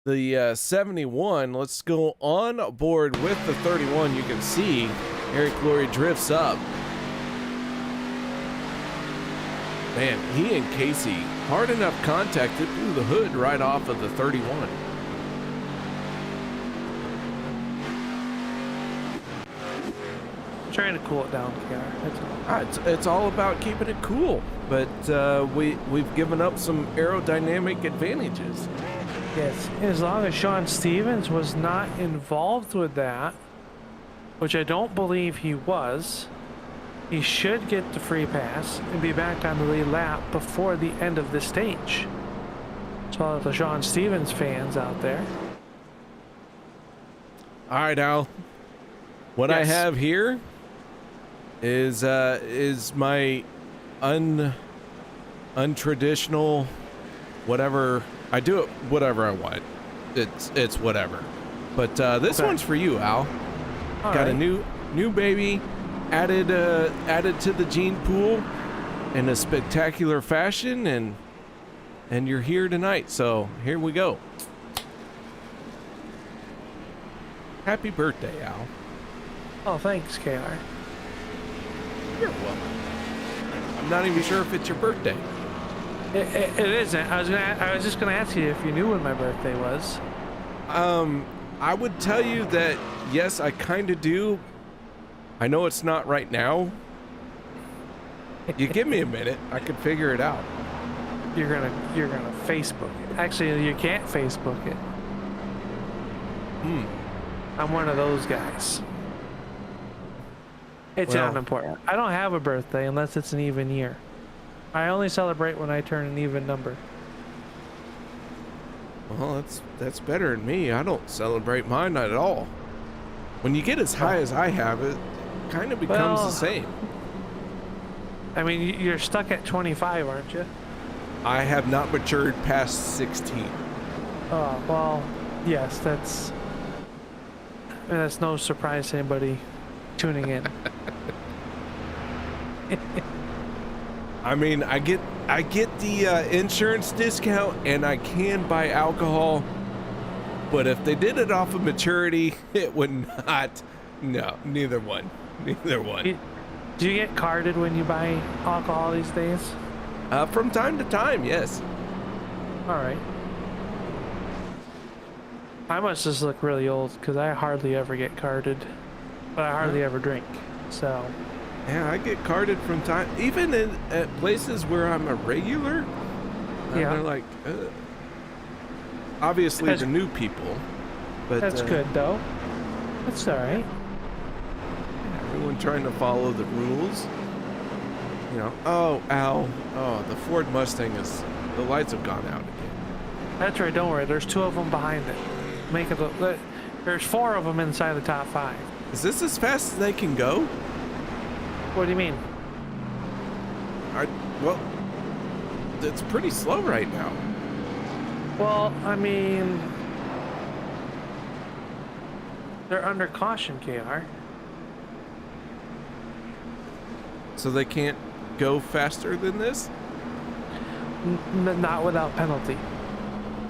the 71. Let's go on board with the 31. You can see Eric Laurie drifts up. Man, he and Casey, hard enough contact that blew the hood right off of the 31. Trying to cool it down, KR. It's all about keeping it cool, but we've given up some aerodynamic advantages. Yes, as long as Sean Stevens was not involved with that, which I don't believe he was, he should get the free pass and be back on the lead lap before the end of this stage. So all the Sean Stevens fans out there. All right, Al. What I have here is my untraditional whatever. I do it whatever I want. It's whatever. But this one's for you, Al. All Got right. a new baby added to the gene pool in a spectacular fashion, and you're here tonight. So here we go. Happy birthday, Al. Oh, thanks, KR. You're welcome. I'm not even sure if it's your birthday. It isn't. I was just gonna ask you if you knew when my birthday was. I would tell you that yes, I kind of do. I know it's not right now. You give me a minute, I could figure it out. You're gonna Facebook it. Actually, you can't Facebook it. I'm one of those guys. It's Well, unimportant. I don't have a birthday unless it's an even year. I only celebrate when I turn an even number. Well, that's better than me. I don't celebrate mine at all. When you get as high as I have, it kind of becomes the same. I mean, you're stuck at 25, aren't you? I have not matured past 16. Oh, well, yes, that's no surprise to anybody tuning in. I mean, I get the insurance discount, and I can buy alcohol. But if they did it off of maturity, it would not. No, neither one. Neither one. Do you get carded when you buy alcohol these days? From time to time, yes. All right. I must just look really old because I hardly ever get carded, but I hardly ever drink. So. Yeah, I get carded from time, even at places where I'm a regular. Yeah. They're like, obviously the new people, but That's good though. That's all right. Everyone trying to follow the rules. You know. Oh, Al. Oh, the Ford Mustang the lights have gone out again. That's right. Don't worry. There's 2 of them behind it. Make it look. There's 4 of them inside the top 5. Is this as fast as they can go? What do you mean? Well, it's pretty slow right now. Well, I mean, they're under caution, KR. So they can't go faster than this? Not without penalty.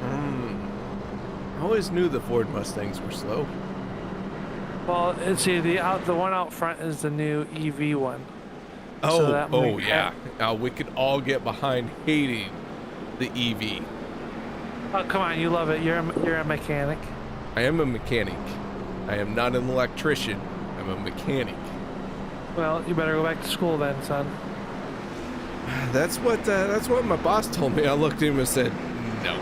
I always knew the Ford Mustangs were slow. Well, see, the one out front is the new EV one. Oh, yeah. Now we could all get behind hating the EV. Oh, come on, you love it. You're a mechanic. I am a mechanic. I am not an electrician. I'm a mechanic. Well, you better go back to school then, son. That's what my boss told me. I looked at him and said, no.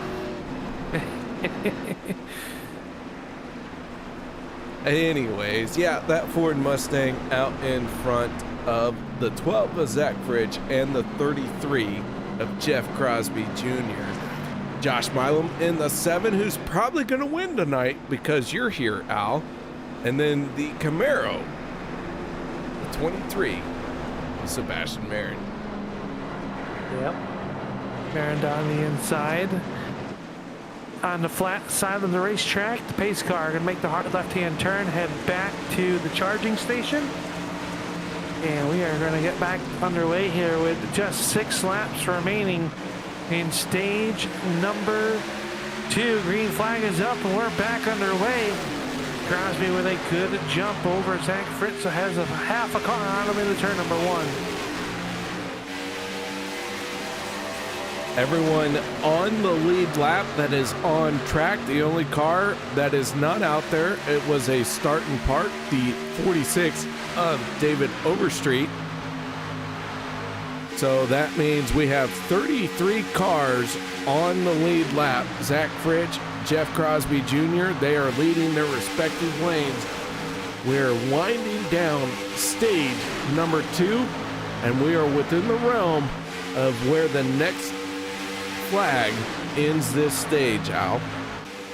Anyways, yeah, that Ford Mustang out in front of the 12 of Zach Fridge and the 33 of Jeff Crosby Jr. Josh Milam in the 7, who's probably going to win tonight because you're here, Al. And then the Camaro, the 23, Sebastian Marin. Yep. Marin down the inside. On the flat side of the racetrack, the pace car going to make the hard left-hand turn, head back to the charging station. And we are going to get back underway here with just 6 laps remaining in stage number 2. Green flag is up and we're back underway. Crosby with a good jump over Zach Fritz, so has a half a car on him in the turn number 1. Everyone on the lead lap that is on track. The only car that is not out there, it was a start and park, the 46 of David Overstreet. So that means we have 33 cars on the lead lap. Zach Fritz, Jeff Crosby Jr., they are leading their respective lanes. We're winding down stage number 2, and we are within the realm of where the next flag ends this stage, Al.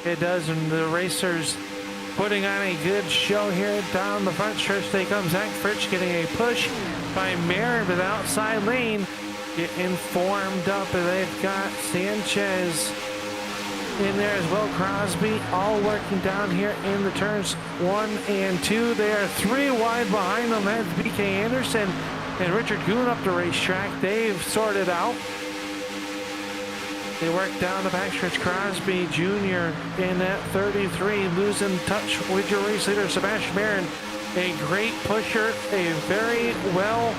It does, and the racers putting on a good show here down the front stretch. They come Zach Fritz getting a push by Marin with outside lane. Getting formed up, and they've got Sanchez in there as well. Crosby all working down here in the turns 1 and 2. They are 3 wide behind them. That's BK Anderson and Richard Kuhn up the racetrack. They've sorted out. They work down the backstretch. Crosby Jr. in that 33, losing touch with your race leader, Sebastian Marin. A great pusher, a very well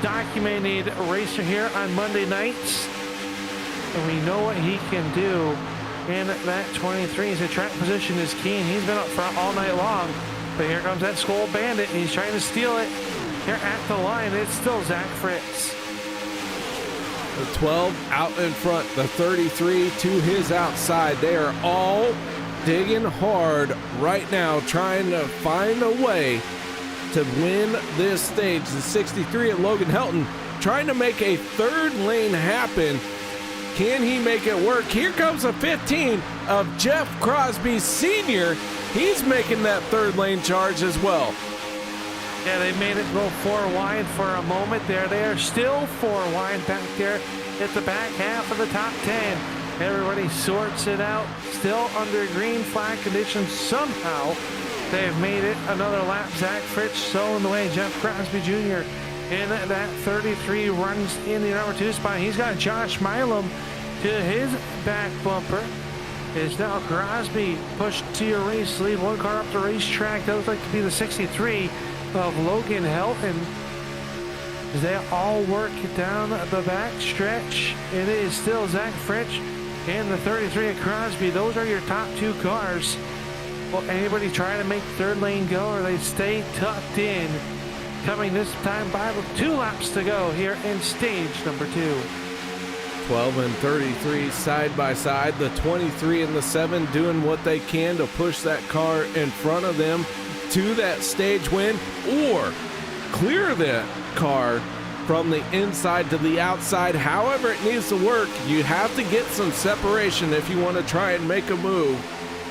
documented racer here on Monday nights. And we know what he can do in that 23. The track position is keen. He's been up front all night long. But here comes that Skull Bandit. He's trying to steal it here at the line. It's still Zach Fritz. The 12 out in front, the 33 to his outside. They are all digging hard right now, trying to find a way to win this stage. The 63 at Logan Helton trying to make a third lane happen. Can he make it work? Here comes the 15 of Jeff Crosby Sr. He's making that third lane charge as well. Yeah, they made it go 4 wide for a moment there. They are still 4 wide back there at the back half of the top 10. Everybody sorts it out. Still under green flag conditions. Somehow they've made it another lap. Zach Fritz so in the way. Jeff Crosby Jr. in that 33 runs in the number 2 spot. He's got Josh Milam to his back bumper. Is now Crosby pushed to your race lead. 1 car up the racetrack. That looks like to be the 63 of Logan Helton. They all work down the back stretch. It is still Zach Fritz and the 33 of Crosby. Those are your top 2 cars. Will anybody try to make third lane go, or they stay tucked in? Coming this time by with 2 laps to go here in stage number 2. 12 and 33 side by side. The 23 and the 7 doing what they can to push that car in front of them to that stage win, or clear that car from the inside to the outside. However it needs to work, you have to get some separation if you want to try and make a move.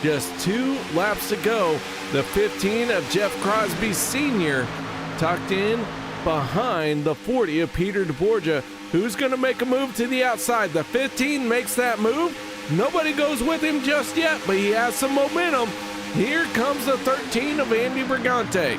Just 2 laps to go. The 15 of Jeff Crosby Sr. tucked in behind the 40 of Peter DeBorgia. Who's going to make a move to the outside? The 15 makes that move. Nobody goes with him just yet, but he has some momentum. Here comes the 13 of Andy Brigante.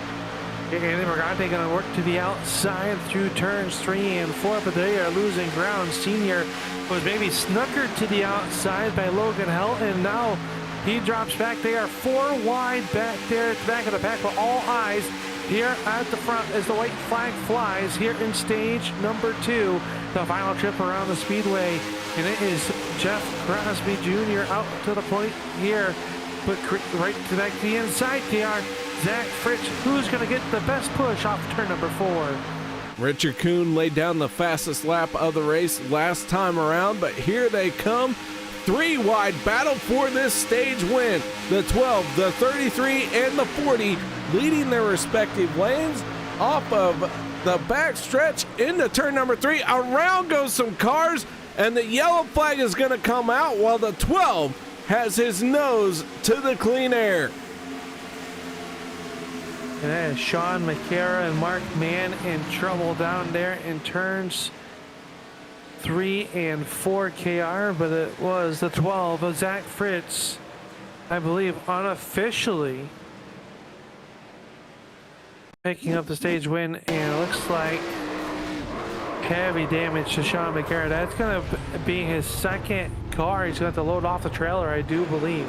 Andy Brigante going to work to the outside through turns 3 and 4, but they are losing ground. Senior was maybe snookered to the outside by Logan Helton. Now he drops back. They are 4 wide back there at the back of the pack, but all eyes here at the front as the white flag flies here in stage number 2, the final trip around the speedway. And it is Jeff Crosby Jr. out to the point here, but right to the inside. They are Zach Fritz, who's going to get the best push off turn number 4. Richard Kuhn laid down the fastest lap of the race last time around, but here they come. 3 wide battle for this stage win. The 12, the 33, and the 40 leading their respective lanes off of the back stretch into turn number 3. Around goes some cars, and the yellow flag is going to come out while the 12 has his nose to the clean air. And that is Sean McCara and Mark Mann in trouble down there in turns 3 and 4 KR, but it was the 12 of Zach Fritz, I believe, unofficially picking up the stage win, and it looks like heavy damage to Sean McCara. That's going to be his second car. He's going to have to load off the trailer, I do believe.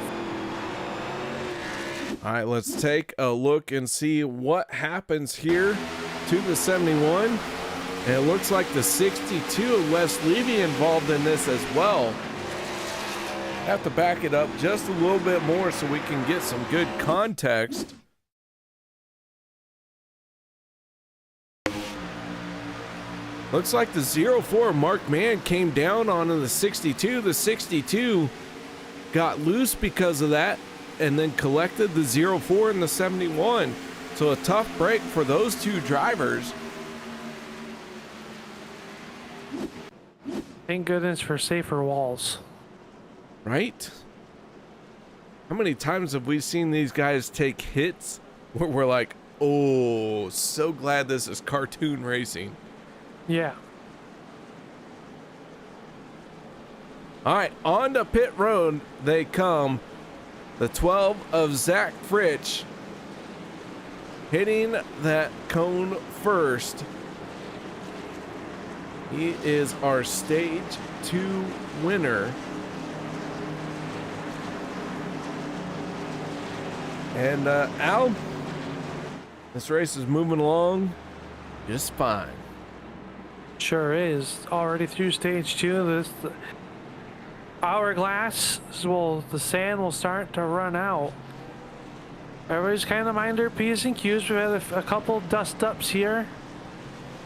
All right, let's take a look and see what happens here to the 71. And it looks like the 62, Wes Levy involved in this as well. Have to back it up just a little bit more so we can get some good context. Looks like the 04 Mark Mann came down onto the 62. The 62 got loose because of that and then collected the 04 and the 71. So a tough break for those two drivers. Thank goodness for safer walls. Right? How many times have we seen these guys take hits where we're like, oh, so glad this is cartoon racing. Yeah. All right, on to pit road they come. The 12 of Zach Fritsch hitting that cone first. He is our stage 2 winner. And Al, this race is moving along just fine. Sure is. Already through stage 2. This hourglass, well, the sand will start to run out. Everybody's kind of mind their P's and Q's. We've had a couple dust ups here,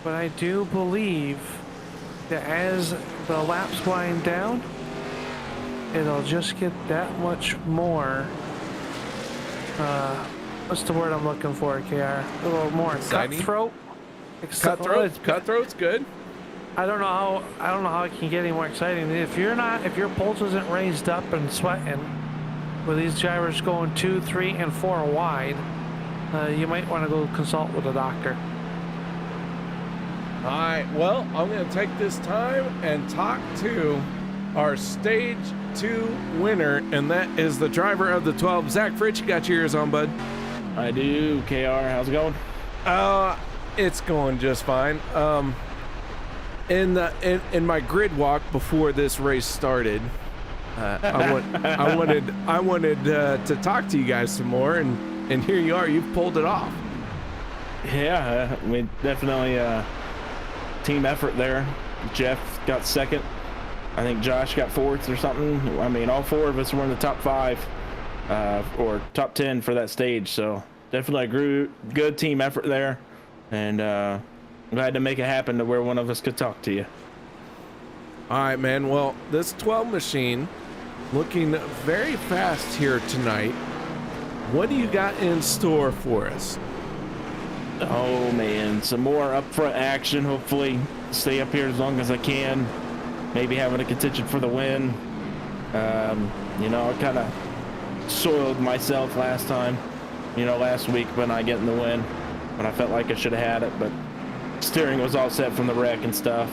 but I do believe that as the laps wind down, it'll just get that much more. What's the word I'm looking for, KR? A little more exciting? Cutthroat. Cutthroat's good. I don't know how it can get any more exciting. If your pulse isn't raised up and sweating, with these drivers going 2, 3, and 4 wide, you might want to go consult with a doctor. All right, well, I'm going to take this time and talk to our stage 2 winner, and that is the driver of the 12, Zach Fritsch. You got your ears on, bud? I do. KR, how's it going? It's going just fine. In my grid walk before this race started, I wanted to talk to you guys some more, and here you are. You've pulled it off. Yeah, I mean, definitely team effort there. Jeff got second. I think Josh got fourth or something. I mean, all 4 of us were in the top 5 or top 10 for that stage. So definitely a good team effort there, and glad to make it happen to where one of us could talk to you. All right, man. Well, this 12 machine looking very fast here tonight. What do you got in store for us? Oh man, some more upfront action. Hopefully stay up here as long as I can. Maybe having a contention for the win. You know, I kind of soiled myself last week by not getting the win, when I felt like I should have had it, but steering was all set from the wreck and stuff.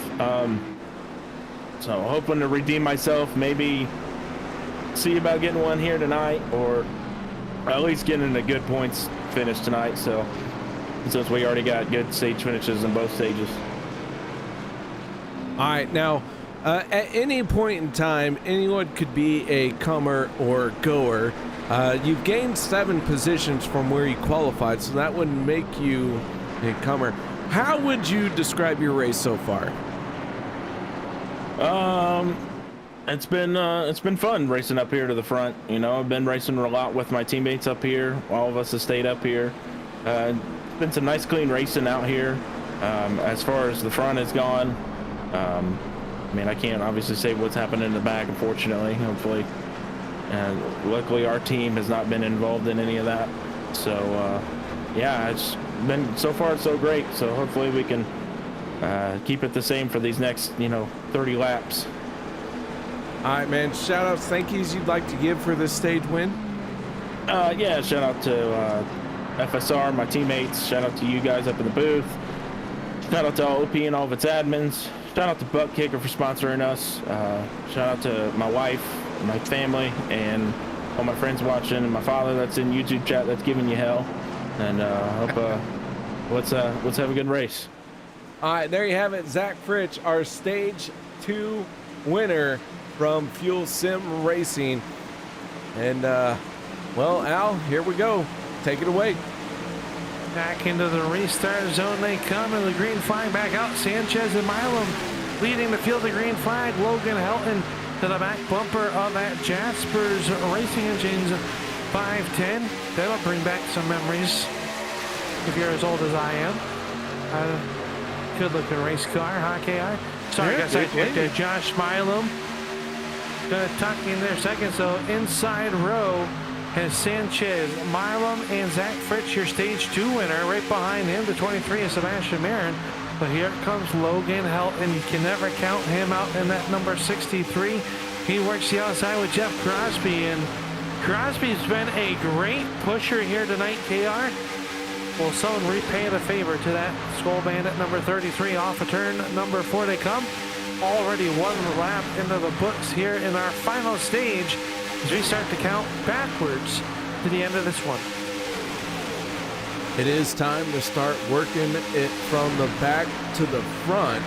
So hoping to redeem myself, maybe see about getting one here tonight, or at least getting a good points finish tonight. So since we already got good stage finishes in both stages. All right, now at any point in time, anyone could be a comer or goer. You've gained 7 positions from where you qualified, so that would make you a comer. How would you describe your race so far? It's been fun racing up here to the front. You know, I've been racing a lot with my teammates up here. All of us have stayed up here. Been some nice clean racing out here. As far as the front has gone, I mean, I can't obviously say what's happened in the back, unfortunately. Hopefully, and luckily our team has not been involved in any of that. So yeah, it's been so far so great. So hopefully we can keep it the same for these next 30 laps. All right, man. Shout outs, thank yous you'd like to give for this stage win? Yeah, shout out to FSR, my teammates. Shout out to you guys up in the booth. Shout out to OP and all of its admins. Shout out to Butt Kicker for sponsoring us. Shout out to my wife, my family, and all my friends watching, and my father that's in YouTube chat that's giving you hell. And hope let's have a good race. All right, there you have it. Zach Fritsch, our stage 2 winner from Fuel Sim Racing. And Well, Al, here we go. Take it away. Back into the restart zone they come, and the green flag back out. Sanchez and Milam leading the field. The green flag. Logan Helton to the back bumper of that Jasper's Racing Engines 510. That'll bring back some memories if you're as old as I am. Good looking race car, hockey eye. Sorry, guys, I looked at Josh Milam. Gonna tuck in there second, so inside row has Sanchez, Milam, and Zach Fritz, your stage 2 winner. Right behind him, the 23 is Sebastian Marin. But here comes Logan Helton. You can never count him out in that number 63. He works the outside with Jeff Crosby, and Crosby's been a great pusher here tonight, KR. Will someone repay the favor to that Skull Bandit number 33 off of turn number 4 they come. Already one lap into the books here in our final stage as we start to count backwards to the end of this one. It is time to start working it from the back to the front,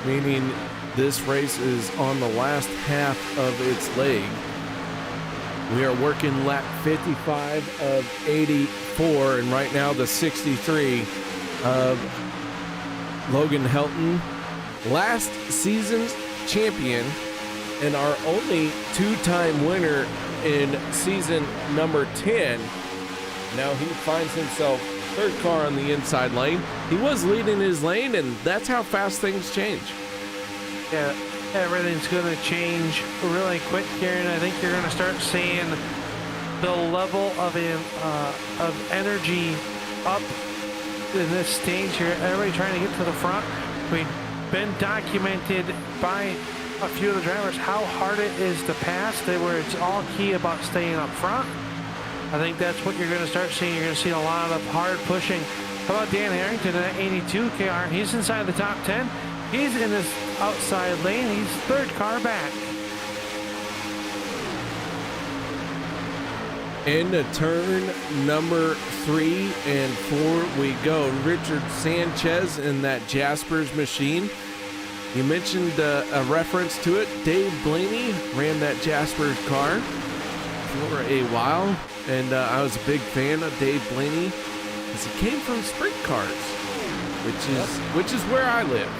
meaning this race is on the last half of its leg. We are working lap 55 of 84, and right now the 63 of Logan Helton, last season's champion and our only 2-time winner in season number 10. Now he finds himself third car on the inside lane. He was leading his lane, and that's how fast things change. Yeah, everything's going to change really quick here, and I think you're going to start seeing the level of energy up in this stage here. Everybody trying to get to the front. We've been documented by a few of the drivers how hard it is to pass. It's all key about staying up front. I think that's what you're going to start seeing. You're going to see a lot of hard pushing. How about Dan Harrington in that 82 KR? He's inside the top 10. He's in this outside lane. He's third car back. Into turn number 3 and 4 we go. Richard Sanchez in that Jasper's machine. You mentioned a reference to it. Dave Blaney ran that Jasper's car for a while, and I was a big fan of Dave Blaney because he came from sprint cars, which is where I live.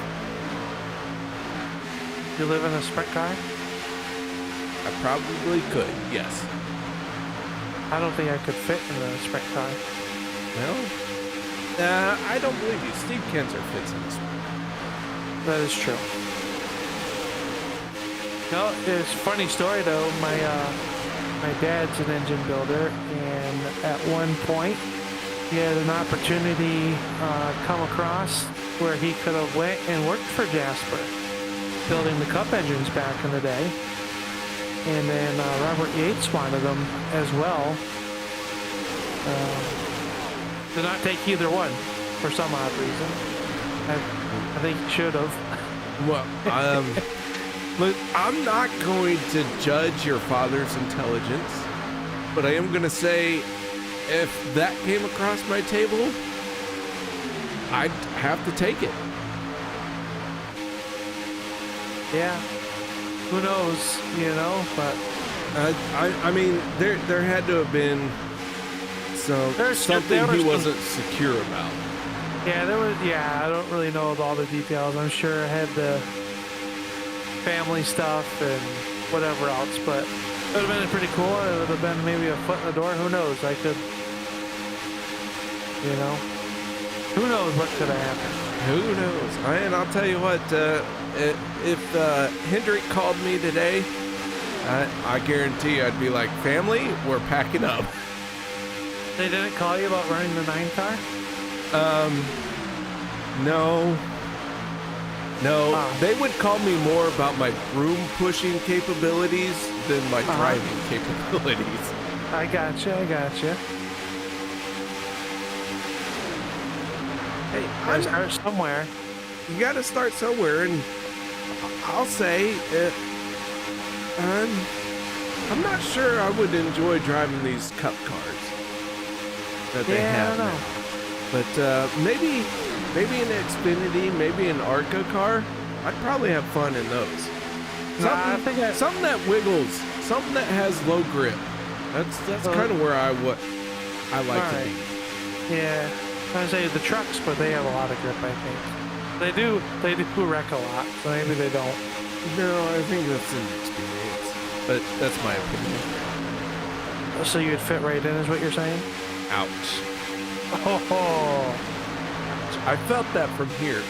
You live in a sprint car? I probably could, yes. I don't think I could fit in a sprint car. Well, I don't believe you. Steve Kenzer fits in a sprint. That is true. No, it's a funny story though. My dad's an engine builder, and at one point he had an opportunity come across where he could have went and worked for Jasper, building the Cup engines back in the day. And then Robert Yates wanted them as well. Did not take either one for some odd reason. I think he should have. Well, look, I'm not going to judge your father's intelligence, but I am going to say if that came across my table, I'd have to take it. Yeah. Who knows, you know, but I mean, there had to have been something he wasn't secure about. Yeah, there was. Yeah, I don't really know all the details. I'm sure it had the family stuff and whatever else, but it would have been pretty cool. It would have been maybe a foot in the door. Who knows? I could, you know, who knows what could have happened. Who knows? And I'll tell you what, if Hendrick called me today, I guarantee you I'd be like, family, we're packing up. They didn't call you about running the 9 car? No. They would call me more about my broom pushing capabilities than my driving capabilities. I gotcha. Hey, start somewhere. You got to start somewhere, and I'll say, I'm not sure I would enjoy driving these Cup cars that they have now. But maybe an Xfinity, maybe an ARCA car. I'd probably have fun in those. Something that wiggles, something that has low grip. That's kind of where I like to be. Yeah, I would say the trucks, but they have a lot of grip, I think. They do wreck a lot, so maybe they don't. No, I think that's an experience, but that's my opinion. So you'd fit right in, is what you're saying? Ouch. Oh, I felt that from here.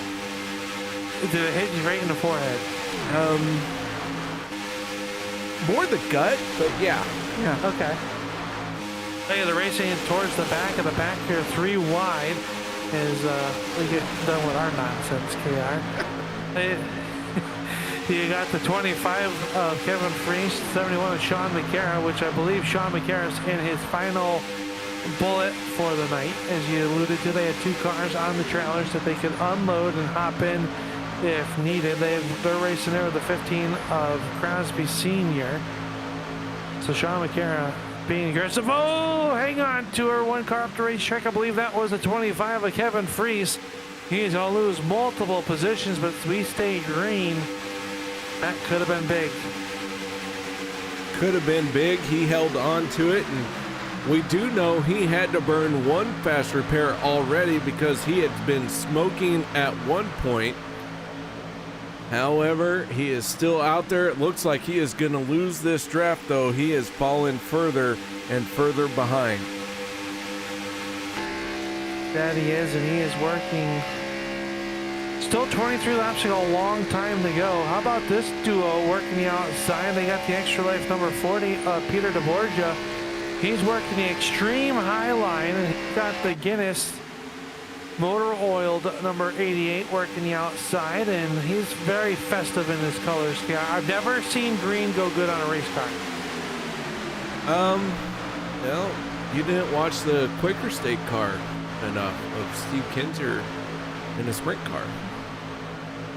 did it hit you right in the forehead? More the gut, but yeah. Yeah, okay. Hey, the racing towards the back of the pack here, 3 wide, as we get done with our nonsense, KR. You got the 25 of Kevin Freese, 71 of Sean McCara, which I believe Sean McCara is in his final bullet for the night. As you alluded to, they had 2 cars on the trailers that they could unload and hop in if needed. They're racing there with the 15 of Crosby Sr. So Sean McCara being aggressive. Oh, hang on to her. 1 car up the racetrack. I believe that was a 25 of Kevin Freese. He's going to lose multiple positions, but we stay green. That could have been big. Could have been big. He held on to it, and we do know he had to burn 1 fast repair already because he had been smoking at one point. However, he is still out there. It looks like he is going to lose this draft, though. He is falling further and further behind. That he is, and he is working. Still 23 laps to go, a long time to go. How about this duo working the outside? They got the extra life number 40, Peter DeBorgia. He's working the extreme high line, and he's got the Guinness motor oiled number 88 working the outside, and he's very festive in his colors. Yeah, I've never seen green go good on a race car. Well, you didn't watch the Quaker State car enough of Steve Kinzer in a sprint car.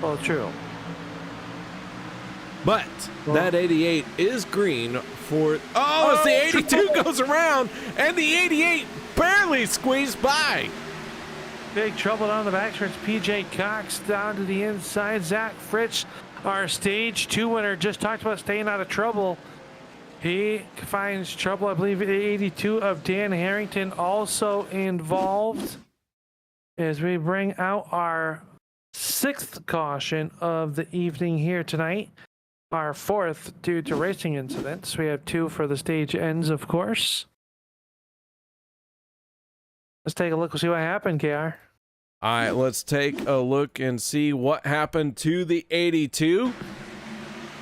Well, true. But that 88 is green for... Oh, as the 82 goes around, and the 88 barely squeezed by. Big trouble down the back stretch. PJ Cox down to the inside. Zach Fritsch, our stage 2 winner, just talked about staying out of trouble. He finds trouble. I believe 82 of Dan Harrington also involved. As we bring out our 6th caution of the evening here tonight. Our 4th due to racing incidents. We have 2 for the stage ends, of course. Let's take a look. We'll see what happened, KR. All right, let's take a look and see what happened to the 82.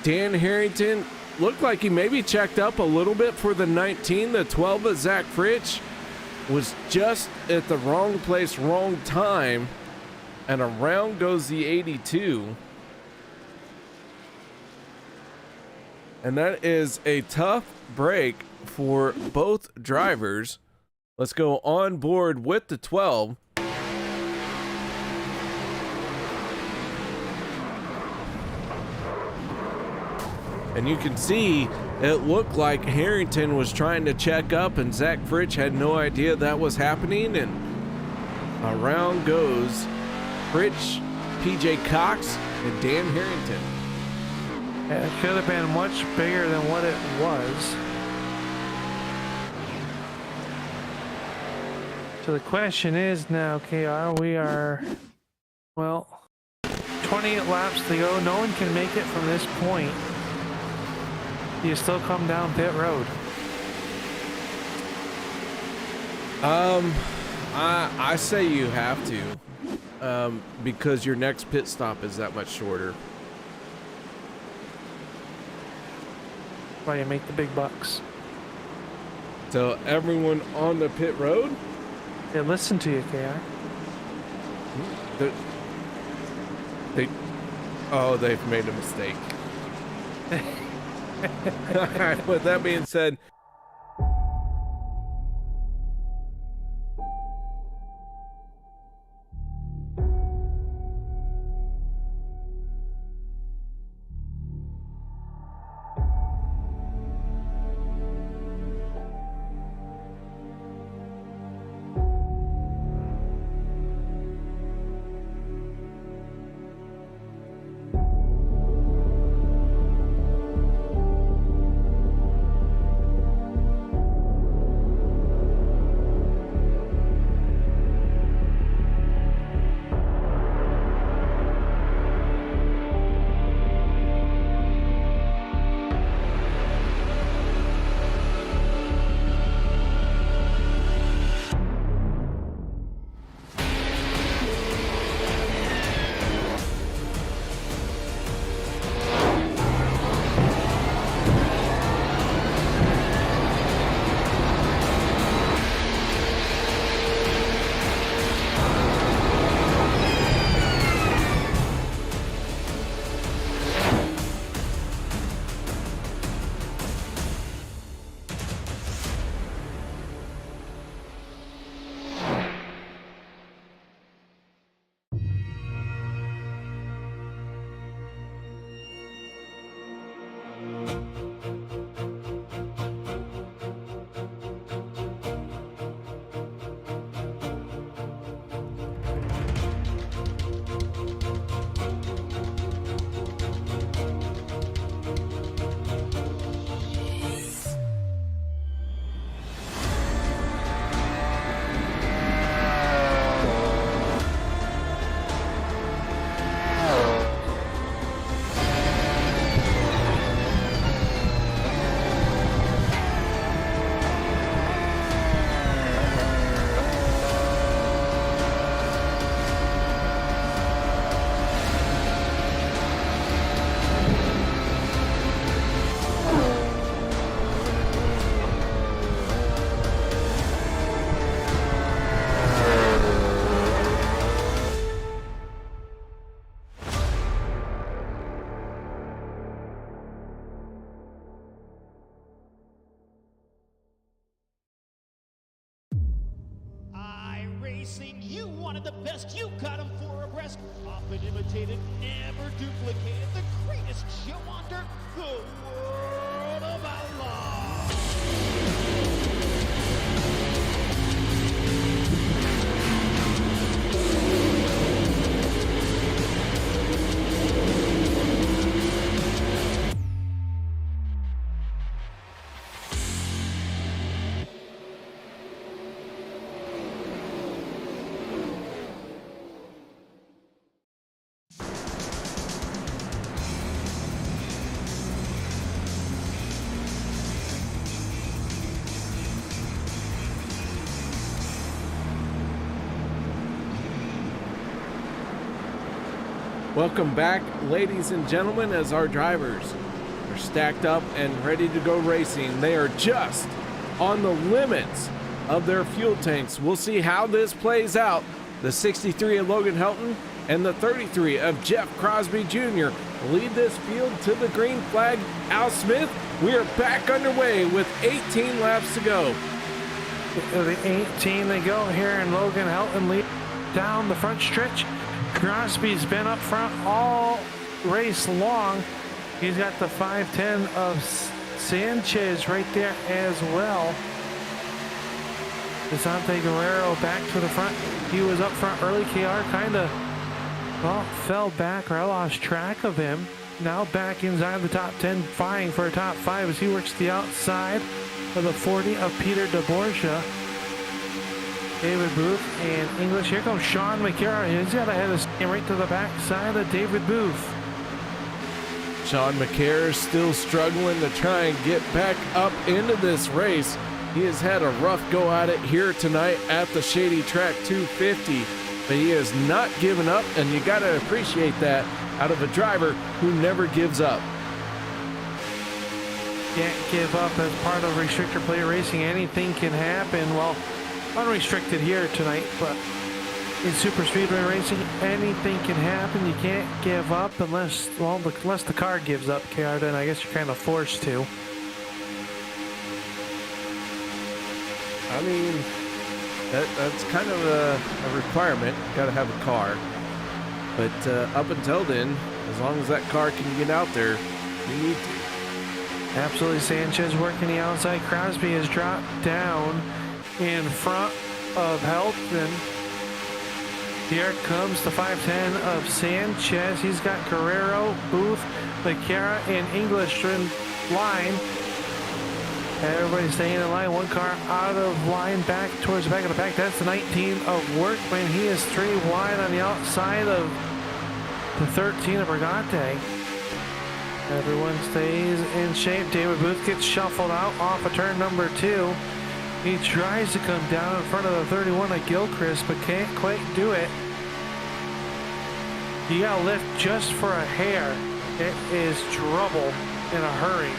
Dan Harrington looked like he maybe checked up a little bit for the 19. The 12 of Zach Fritsch was just at the wrong place, wrong time. And around goes the 82. And that is a tough break for both drivers. Let's go on board with the 12. And you can see it looked like Harrington was trying to check up and Zach Fritsch had no idea that was happening. And around goes Fritsch, PJ Cox, and Dan Harrington. Yeah, it could have been much bigger than what it was. So the question is now, KR, we are, well, 28 laps to go. No one can make it from this point. You still come down pit road. I say you have to, because your next pit stop is that much shorter. Why you make the big bucks. So everyone on the pit road? Yeah, listen to you, KR. They've made a mistake. All right, with that being said, iRacing, you wanted the best, you got them 4 abreast. Often imitated, never duplicated. The greatest show on dirt, the World of Outlaws. Welcome back, ladies and gentlemen, as our drivers are stacked up and ready to go racing. They are just on the limits of their fuel tanks. We'll see how this plays out. The 63 of Logan Helton and the 33 of Jeff Crosby Jr. lead this field to the green flag. Al Smith, we are back underway with 18 laps to go. The 18 they go here, and Logan Helton lead down the front stretch. Crosby's been up front all race long. He's got the 510 of Sanchez right there as well. Desante Guerrero back to the front. He was up front early. KR kind of, well, fell back, or I lost track of him. Now back inside the top 10, vying for a top 5 as he works the outside of the 40 of Peter DeBorgia. David Booth and English. Here comes Sean McCarra. He's got ahead of him right to the back side of David Booth. Sean McCarra is still struggling to try and get back up into this race. He has had a rough go at it here tonight at the Shady Track 250, but he has not given up, and you got to appreciate that out of a driver who never gives up. Can't give up as part of restrictor plate racing. Anything can happen. Well, unrestricted here tonight, but in Superspeedway racing, anything can happen. You can't give up unless the car gives up, KR, then I guess you're kind of forced to. I mean, that's kind of a requirement. Got to have a car. But up until then, as long as that car can get out there, you need to. Absolutely. Sanchez working the outside. Crosby has dropped down in front of Helton. Here comes the 510 of Sanchez. He's got Guerrero, Booth, McCarra, and English in line. Everybody's staying in line. One car out of line back towards the back of the pack. That's the 19 of Workman. He is 3 wide on the outside of the 13 of Brigante. Everyone stays in shape. David Booth gets shuffled out off of turn number 2. He tries to come down in front of the 31 of Gilchrist, but can't quite do it. You gotta lift just for a hair. It is trouble in a hurry.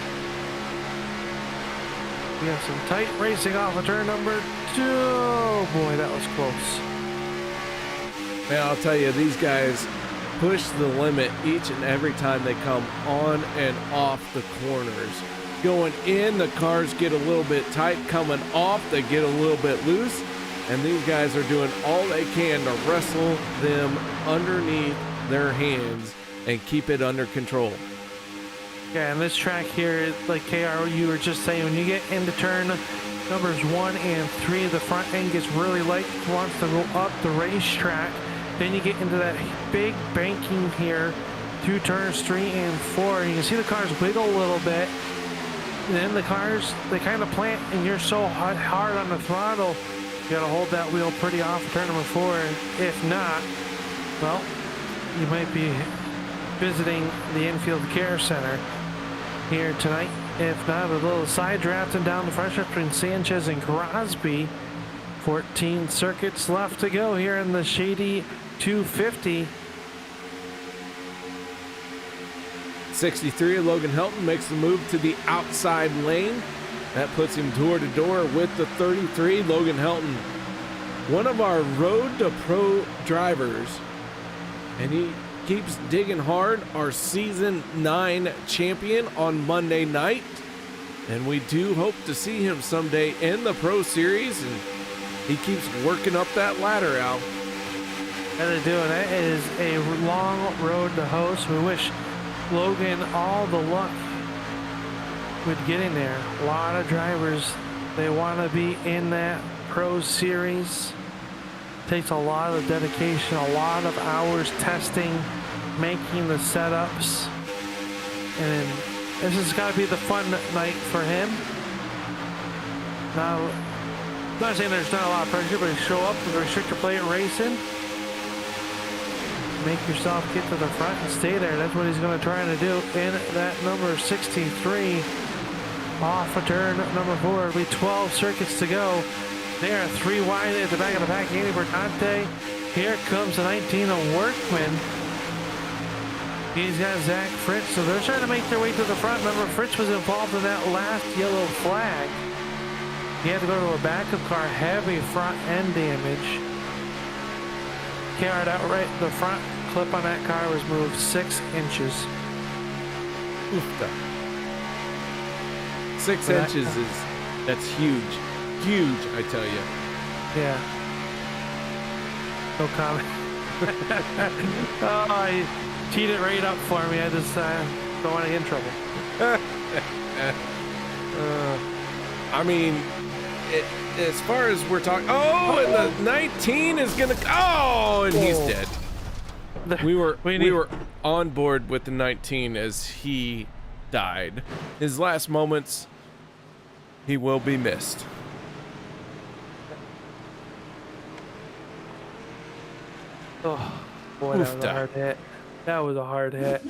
We got some tight racing off of turn number 2. Oh boy, that was close. Man, I'll tell you, these guys push the limit each and every time they come on and off the corners. Going in, the cars get a little bit tight. Coming off, they get a little bit loose. And these guys are doing all they can to wrestle them underneath their hands and keep it under control. Yeah, and this track here, like KR, you were just saying, when you get into turn numbers 1 and 3, the front end gets really light, wants to go up the racetrack. Then you get into that big banking here through turns 3 and 4. You can see the cars wiggle a little bit. And then the cars, they kind of plant, and you're so hard on the throttle, you got to hold that wheel pretty off of turn number 4. If not, well, you might be visiting the infield care center here tonight. If not, a little side drafting down the front stretch between Sanchez and Crosby. 14 circuits left to go here in the Shady 250. 63, Logan Helton makes the move to the outside lane. That puts him door to door with the 33, Logan Helton. One of our Road to Pro drivers, and he keeps digging hard, our Season 9 champion on Monday night. And we do hope to see him someday in the Pro Series. And He keeps working up that ladder, Al. Yeah, they do, and it is a long road to host. We wish Logan all the luck with getting there. A lot of drivers, they want to be in that Pro Series. Takes a lot of dedication, a lot of hours testing, making the setups, and this has got to be the fun night for him. Now, I'm not saying there's not a lot of pressure, but show up with restrictor plate racing, make yourself get to the front and stay there. That's what he's going to try to do in that number 63 off of turn number 4. It'll be 12 circuits to go. They are 3 wide at the back of the pack. Andy Bertante. Here comes the 19 of Workman. He's got Zach Fritz, so they're trying to make their way to the front. Remember, Fritz was involved in that last yellow flag. He had to go to a backup car, heavy front end damage. Carried out right, the front clip on that car was moved 6 inches. Oofta. 6 inches that's huge. Huge, I tell you. Yeah. No comment. Oh, he teed it right up for me. I just don't want to get in trouble. I mean, as far as we're talking, and the 19 is gonna, and he's dead. We were on board with the 19 as he died. His last moments, he will be missed. Oh, boy, that was a hard hit. That was a hard hit.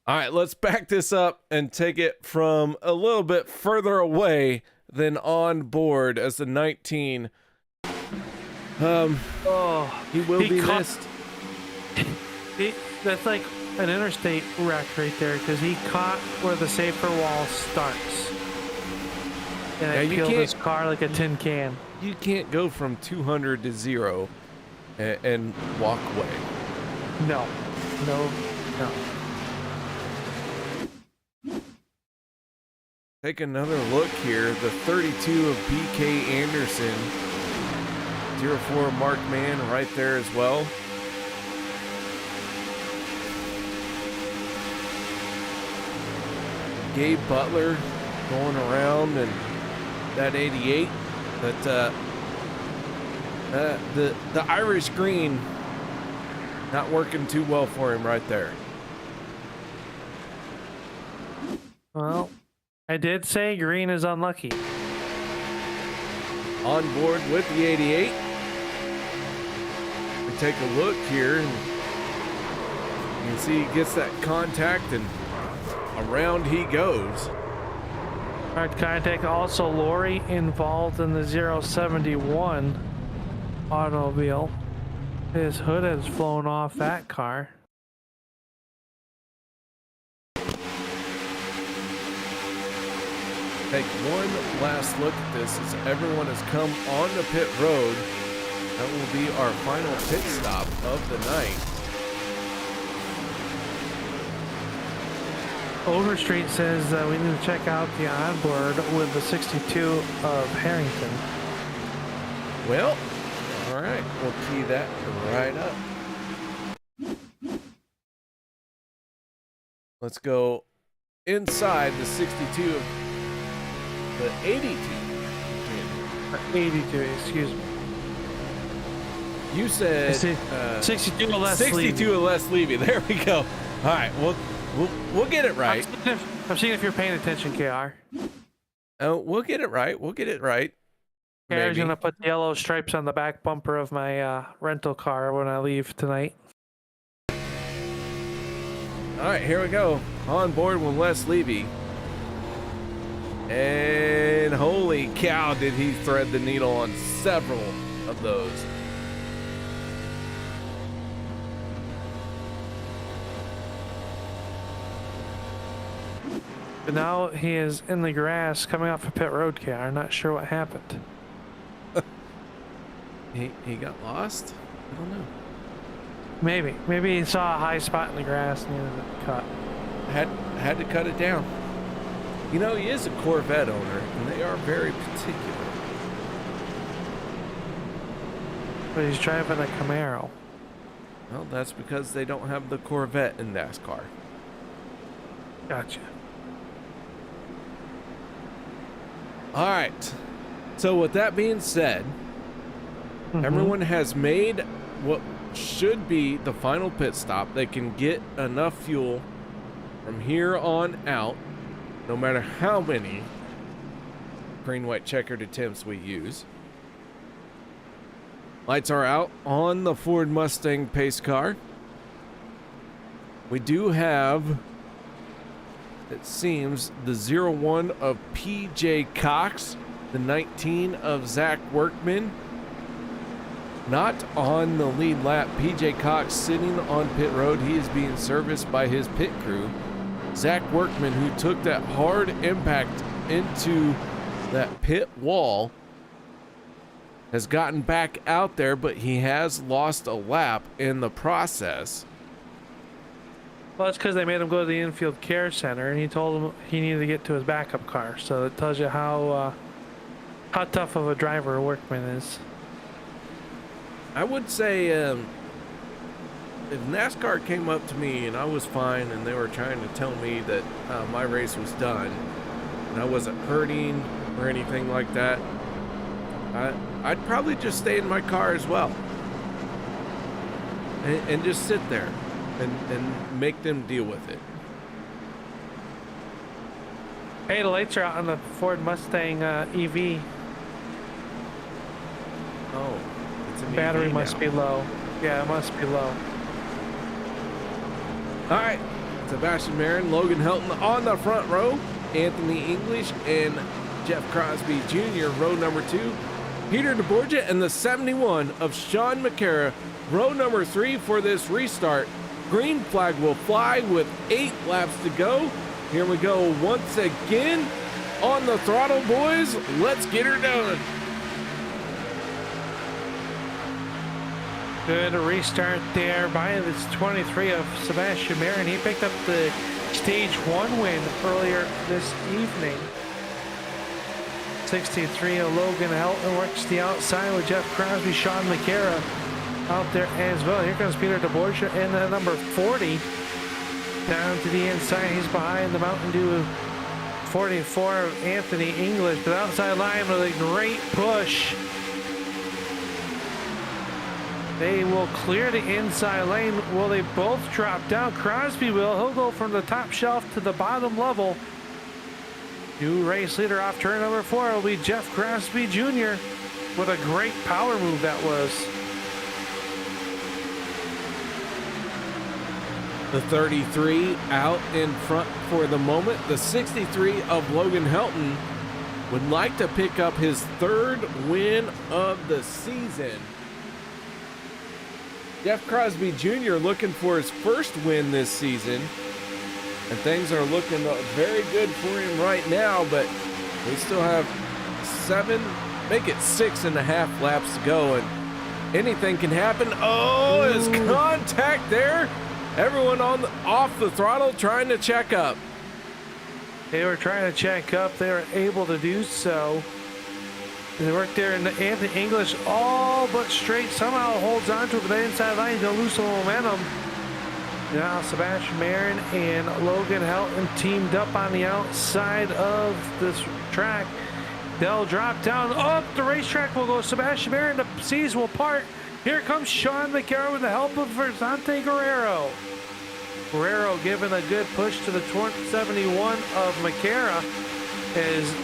All right, let's back this up and take it from a little bit further away than on board as the 19. He will be missed. That's like an interstate wreck right there because he caught where the safer wall starts. And it peeled his car like a tin can. You can't go from 200 to 0 and walk away. No. Take another look here. The 32 of BK Anderson. 04 Mark Mann right there as well. Gabe Butler going around, and that 88. But the Irish green not working too well for him right there. Well, I did say green is unlucky. On board with the 88. We take a look here, and you can see he gets that contact, and around he goes. Hard contact. Also, Lori involved in the 071 automobile. His hood has flown off that car. Take one last look at this as everyone has come on the pit road. That will be our final pit stop of the night. Overstreet says we need to check out the onboard with the 62 of Harrington. Well, all right, we'll key that right up. Let's go inside the 62 of the 82. 82, excuse me. You said 62 or less. 62 or less Levy. There we go. All right, we'll get it right. I'm seeing if you're paying attention, KR. Oh, we'll get it right. We'll get it right. KR's gonna put the yellow stripes on the back bumper of my rental car when I leave tonight. All right, here we go. On board with Les Levy. And holy cow, did he thread the needle on several of those. But now he is in the grass coming off of pit road, KR. Not sure what happened. He got lost? I don't know. Maybe he saw a high spot in the grass and he ended up cut. Had to cut it down. You know, he is a Corvette owner, and they are very particular. But he's driving a Camaro. Well, that's because they don't have the Corvette in NASCAR. Gotcha. All right. So with that being said, everyone has made what should be the final pit stop. They can get enough fuel from here on out, no matter how many green, white, checkered attempts we use. Lights are out on the Ford Mustang pace car. We do have, it seems, the 01 of PJ Cox, the 19 of Zach Workman. Not on the lead lap. PJ Cox sitting on pit road. He is being serviced by his pit crew. Zach Workman, who took that hard impact into that pit wall, has gotten back out there, but he has lost a lap in the process. Well, it's because they made him go to the infield care center, and he told him he needed to get to his backup car. So it tells you how tough of a driver Workman is. I would say if NASCAR came up to me and I was fine and they were trying to tell me that my race was done and I wasn't hurting or anything like that, I'd probably just stay in my car as well and just sit there and make them deal with it. Hey, the lights are out on the Ford Mustang EV. Oh, it's an Battery EV must now. be low. Yeah, it must be low. All right, Sebastian Marin, Logan Helton on the front row, Anthony English and Jeff Crosby Jr. row number 2, Peter DeBorgia and the 71 of Sean McCara, row number 3 for this restart. Green flag will fly with 8 laps to go. Here we go once again on the throttle, boys. Let's get her done. Good restart there by this 23 of Sebastian Marin. He picked up the stage 1 win earlier this evening. 63 of Logan Helton works the outside with Jeff Crosby, Sean McCara out there as well. Here comes Peter DeBorgia in the number 40. Down to the inside, he's behind the Mountain Dew 44 of Anthony English, but outside line with a great push. They will clear the inside lane. Will they both drop down? Crosby will. He'll go from the top shelf to the bottom level. New race leader off turn number 4 will be Jeff Crosby Jr. What a great power move that was. The 33 out in front for the moment. The 63 of Logan Helton would like to pick up his 3rd win of the season. Jeff Crosby Jr. looking for his 1st win this season. And things are looking very good for him right now, but we still have 7, make it 6.5 laps to go, and anything can happen. Oh, there's contact there. Everyone off the throttle trying to check up. They were trying to check up. They were able to do so. They worked there, and Anthony English all but straight somehow holds on to it, but the inside line is going to lose some momentum. Now Sebastian Marin and Logan Helton teamed up on the outside of this track. They'll drop down. Up the racetrack will go Sebastian Marin. The seas will part. Here comes Sean McCara with the help of Verzante Guerrero. Guerrero giving a good push to the 71 of McCara as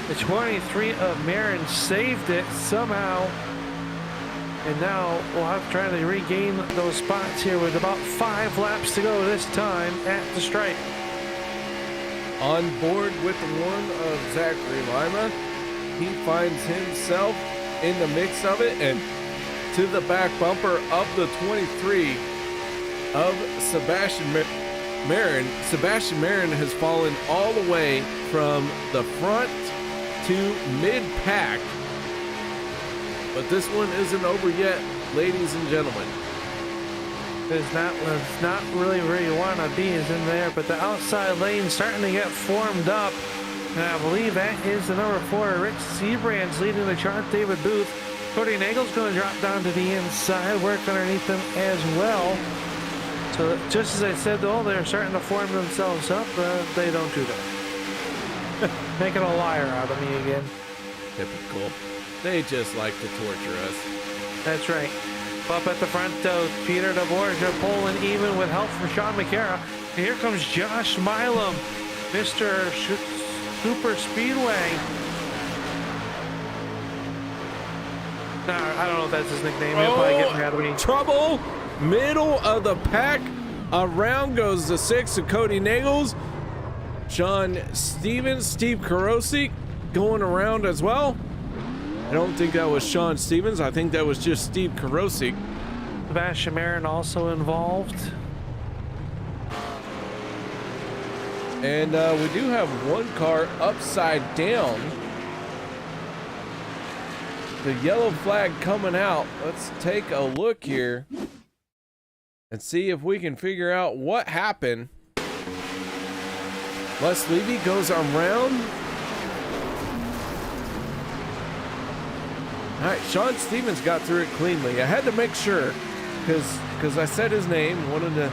the 23 of Marin saved it somehow. And now we'll have to try to regain those spots here with about 5 laps to go this time at the stripe. On board with the one of Zachary Lima. He finds himself in the mix of it, and to the back bumper of the 23 of Sebastian Marin. Sebastian Marin has fallen all the way from the front to mid-pack. But this one isn't over yet, ladies and gentlemen. It's not really where you want to be is in there, but the outside lane starting to get formed up. And I believe that is the number 4, Rick Seabrands leading the chart. David Booth Cody Nagel's going to drop down to the inside, work underneath them as well. So just as I said, though, they're starting to form themselves up. They don't do that. Making a liar out of me again. Typical. They just like to torture us. That's right. Up at the front, Peter DeBorgia pulling even with help from Sean McCara. And here comes Josh Milam, Mr. Superspeedway. I don't know if that's his nickname. He'll probably get mad at me. Trouble. Middle of the pack. Around goes the 6 of Cody Nagels. Sean Stevens, Steve Karosik going around as well. I don't think that was Sean Stevens. I think that was just Steve Karosik. Sebastian Marin also involved. And we do have one car upside down. The yellow flag coming out. Let's take a look here and see if we can figure out what happened. Les Levy goes around. All right, Sean Stevens got through it cleanly. I had to make sure because I said his name. Wanted to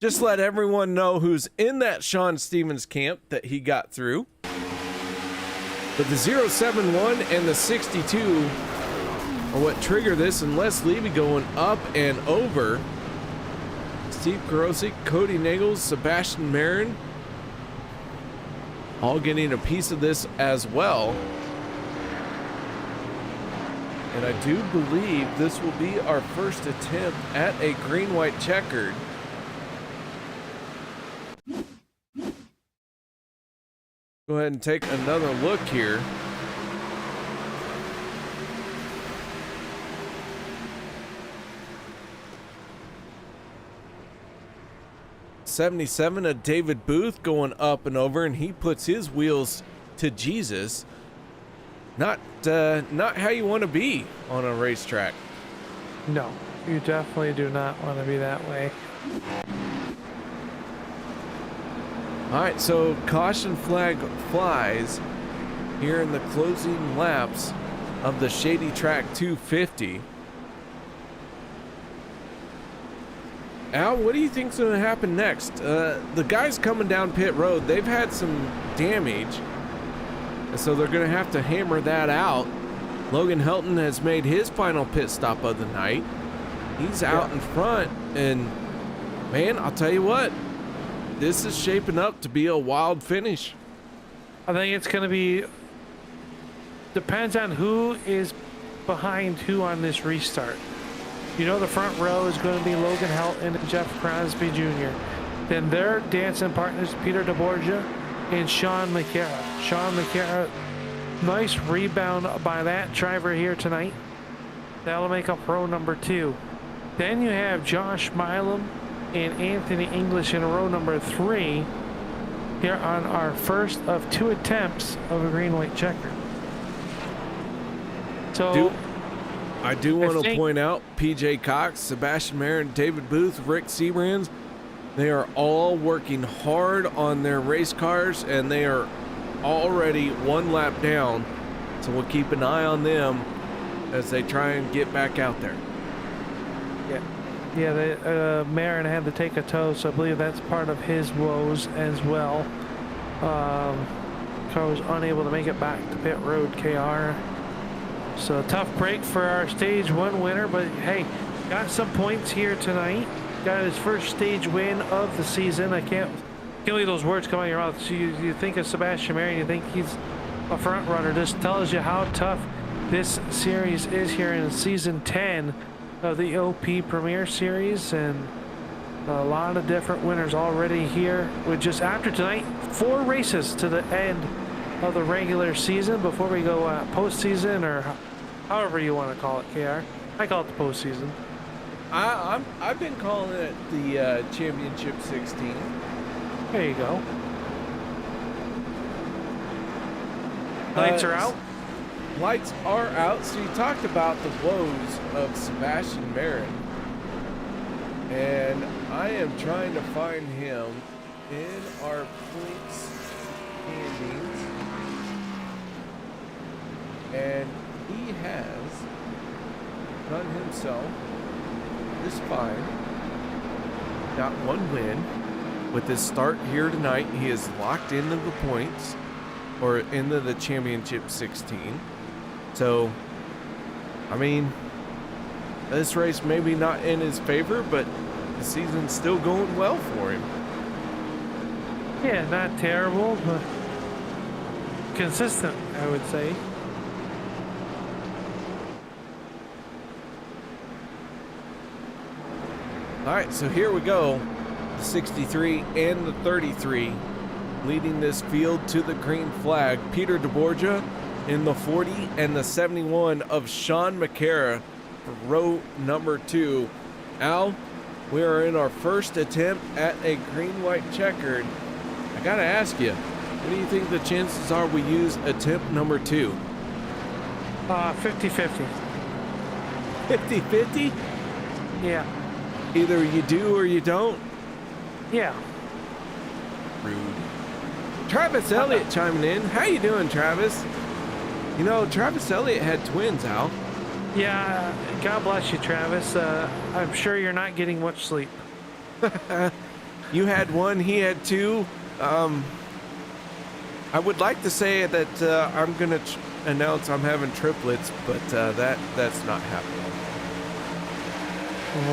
just let everyone know who's in that Sean Stevens camp that he got through. But the 071 and the 62 are what trigger this, and Les Levy going up and over. Steve Karosik, Cody Nagels, Sebastian Marin, all getting a piece of this as well. And I do believe this will be our first attempt at a green-white checkered. Go ahead and take another look here. '77 of David Booth going up and over, and he puts his wheels to Jesus. Not how you want to be on a racetrack. No, you definitely do not want to be that way. All right, so caution flag flies here in the closing laps of the Shady Track 250. Al, what do you think's going to happen next? The guys coming down pit road, they've had some damage, and so they're going to have to hammer that out. Logan Helton has made his final pit stop of the night. He's out in front, and man, I'll tell you what, this is shaping up to be a wild finish. I think it's going to be, depends on who is behind who on this restart. You know, the front row is going to be Logan Helton and Jeff Crosby Jr. Then their dancing partners, Peter DeBorgia and Sean McCara. Sean McCara, nice rebound by that driver here tonight. That'll make up row number 2. Then you have Josh Milam and Anthony English in row number 3 here on our first of 2 attempts of a green-white checker. So I do want to point out PJ Cox, Sebastian Marin, David Booth, Rick Sebrands, they are all working hard on their race cars, and they are already 1 lap down, so we'll keep an eye on them as they try and get back out there. Yeah, Marin had to take a tow, so I believe that's part of his woes as well. Car was unable to make it back to pit road, KR. So tough break for our stage 1 winner, but hey, got some points here tonight. Got his first stage win of the season. I can't leave those words come out of your mouth. So you think of Sebastian Marin, you think he's a front runner. This tells you how tough this series is here in season 10 of the OP Premier Series, and a lot of different winners already here with just after tonight 4 races to the end of the regular season before we go postseason, or however you want to call it, KR. I call it the postseason. I've been calling it the Championship 16. There you go. Lights are out. Lights are out. So you talked about the woes of Sebastian Marin, and I am trying to find him in our points standings, and he has done himself is fine. Got one win. With his start here tonight, he is locked into the points, or into the championship 16. So, I mean, this race maybe not in his favor, but the season's still going well for him. Yeah, not terrible, but consistent, I would say. All right, so here we go. The 63 and the 33 leading this field to the green flag. Peter DeBorgia in the 40 and the 71 of Sean McCara for row number 2. Al, we are in our first attempt at a green-white checkered. I gotta ask you, what do you think the chances are we use attempt number 2? 50-50. 50-50? Yeah. Either you do or you don't? Yeah. Rude. Travis Elliott chiming in. How you doing, Travis? You know, Travis Elliott had twins, Al. Yeah, God bless you, Travis. I'm sure you're not getting much sleep. You had one, he had two. I would like to say that I'm going to announce I'm having triplets, but that's not happening.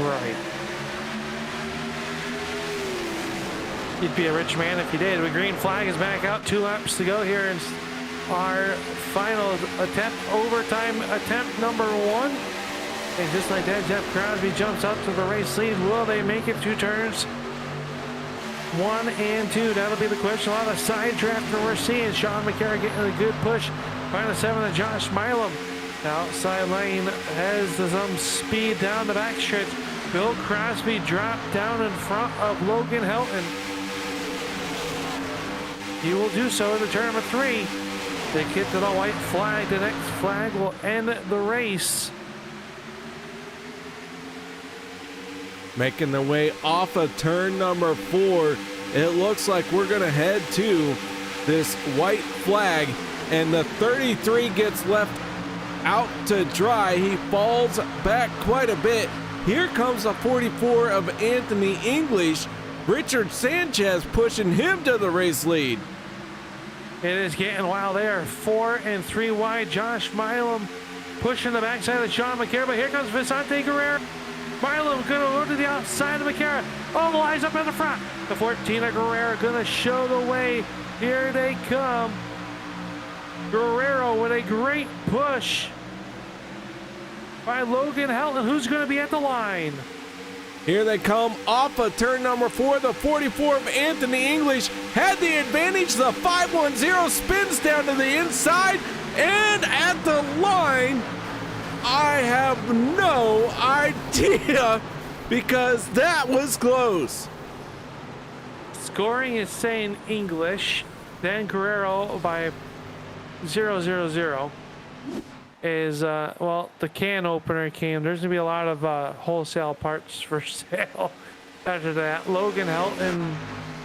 Right. You'd be a rich man if you did. The green flag is back out. 2 laps to go here in our final attempt, overtime attempt number 1. And just like that, Jeff Crosby jumps up to the race lead. Will they make it 2 turns? 1 and 2. That'll be the question. A lot of side drafting we're seeing. Sean McCara getting a good push. By the 7 of Josh Milam. The outside lane has some speed down the back stretch. Bill Crosby dropped down in front of Logan Helton. He will do so in the turn number 3. They get to the white flag. The next flag will end the race. Making their way off of turn number 4. It looks like we're going to head to this white flag, and the 33 gets left out to dry. He falls back quite a bit. Here comes the 44 of Anthony English. Richard Sanchez pushing him to the race lead. It is getting wild there. 4 and 3 wide. Josh Milam pushing the backside of Sean McCara, but here comes Vicente Guerrero. Milam gonna go to the outside of McCara. Oh, the line's up in the front. The 14 of Guerrero gonna show the way. Here they come. Guerrero with a great push by Logan Helton, who's gonna be at the line. Here they come off of turn number 4. The 44 of Anthony English had the advantage. The 510 spins down to the inside, and at the line, I have no idea because that was close. Scoring is saying English, then Guerrero by 0-0-0 is, well, the can opener came. There's going to be a lot of wholesale parts for sale after that. Logan Helton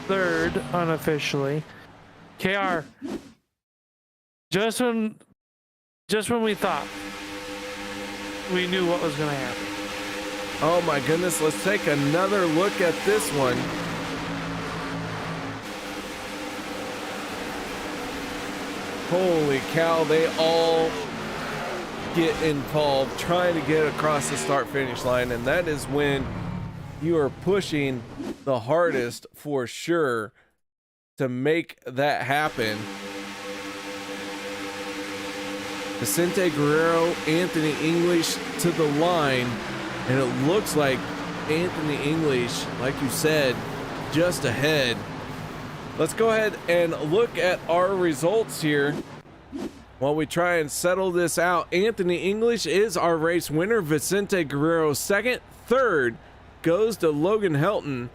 third unofficially. KR, just when we thought we knew what was going to happen. Oh my goodness, let's take another look at this one. Holy cow, they all get involved trying to get across the start-finish line, and that is when you are pushing the hardest for sure to make that happen. Vicente Guerrero, Anthony English to the line, and it looks like Anthony English, like you said, just ahead. Let's go ahead and look at our results here while we try and settle this out. Anthony English is our race winner. Vicente Guerrero second. Third goes to Logan Helton.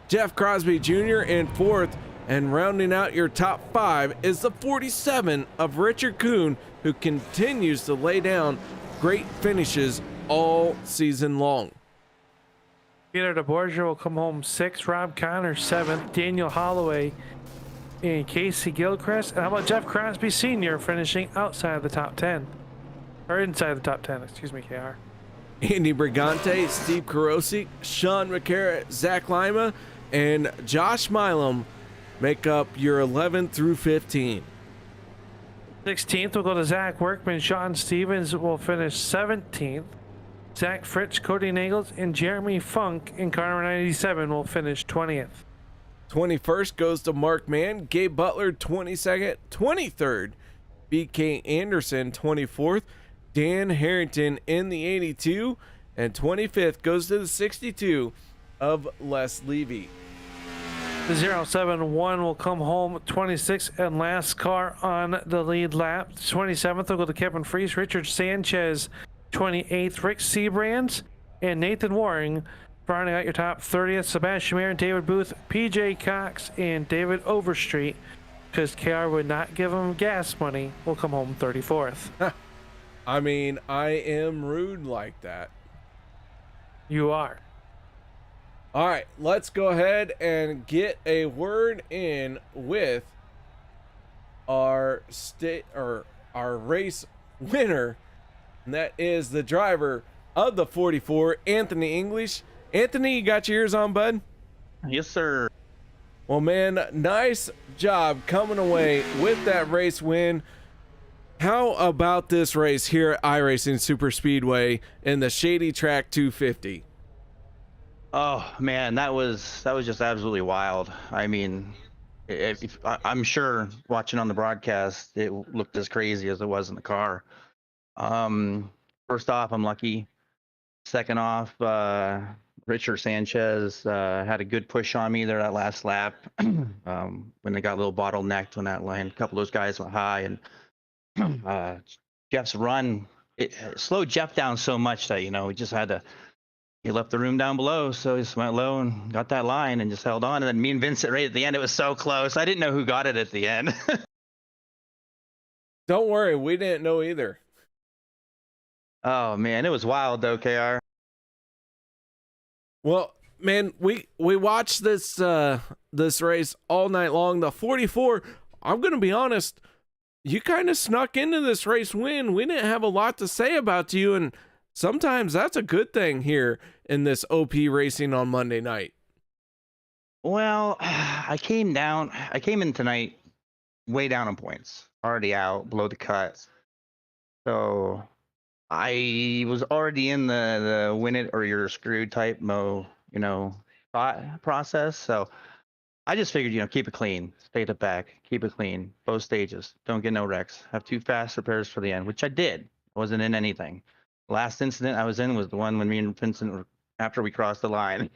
Jeff Crosby Jr. in fourth. And rounding out your top 5 is the 47 of Richard Kuhn, who continues to lay down great finishes all season long. Peter DeBorgia will come home 6th, Rob Connor 7th, Daniel Holloway and Casey Gilchrist. And how about Jeff Crosby Sr. finishing outside of the top 10? Or inside the top 10, excuse me, KR. Andy Brigante, Steve Karosik, Sean McCarra, Zach Lima, and Josh Milam make up your 11 through 15. 16th will go to Zach Workman. Sean Stevens will finish 17th. Zach Fritz, Cody Nagels, and Jeremy Funk in car number 97 will finish 20th. 21st goes to Mark Mann, Gabe Butler 22nd, 23rd, BK Anderson 24th, Dan Harrington in the 82, and 25th goes to the 62 of Les Levy. The 071 will come home 26th and last car on the lead lap. 27th will go to Kevin Freese, Richard Sanchez 28th, Rick Seabrands, and Nathan Waring. Rounding out your top 30th, Sebastian Mayer, David Booth, PJ Cox, and David Overstreet, because KR would not give him gas money, will come home 34th. I mean, I am rude like that. You are. All right, let's go ahead and get a word in with our race winner, and that is the driver of the 44, Anthony English. Anthony, you got your ears on, bud? Yes, sir. Well, man, nice job coming away with that race win. How about this race here at iRacing Superspeedway in the Shady Track 250? Oh man, that was just absolutely wild. I mean, I'm sure watching on the broadcast, it looked as crazy as it was in the car. First off, I'm lucky. Second off, Richard Sanchez had a good push on me there that last lap when they got a little bottlenecked on that line. A couple of those guys went high, and Jeff's run, it slowed Jeff down so much that, we just had to, he left the room down below, so he just went low and got that line and just held on. And then me and Vincent right at the end, it was so close. I didn't know who got it at the end. Don't worry, we didn't know either. Oh man, it was wild though, KR. Well, man, we watched this race all night long. The 44, I'm going to be honest, you kind of snuck into this race win. We didn't have a lot to say about you, and sometimes that's a good thing here in this OP racing on Monday night. Well, I came in tonight way down on points, already out below the cut. So I was already in the win it or you're screwed type thought process. So I just figured, keep it clean, stay at the back, keep it clean, both stages, don't get no wrecks, have 2 fast repairs for the end, which I did. I wasn't in anything. The last incident I was in was the one when me and Vincent were after we crossed the line.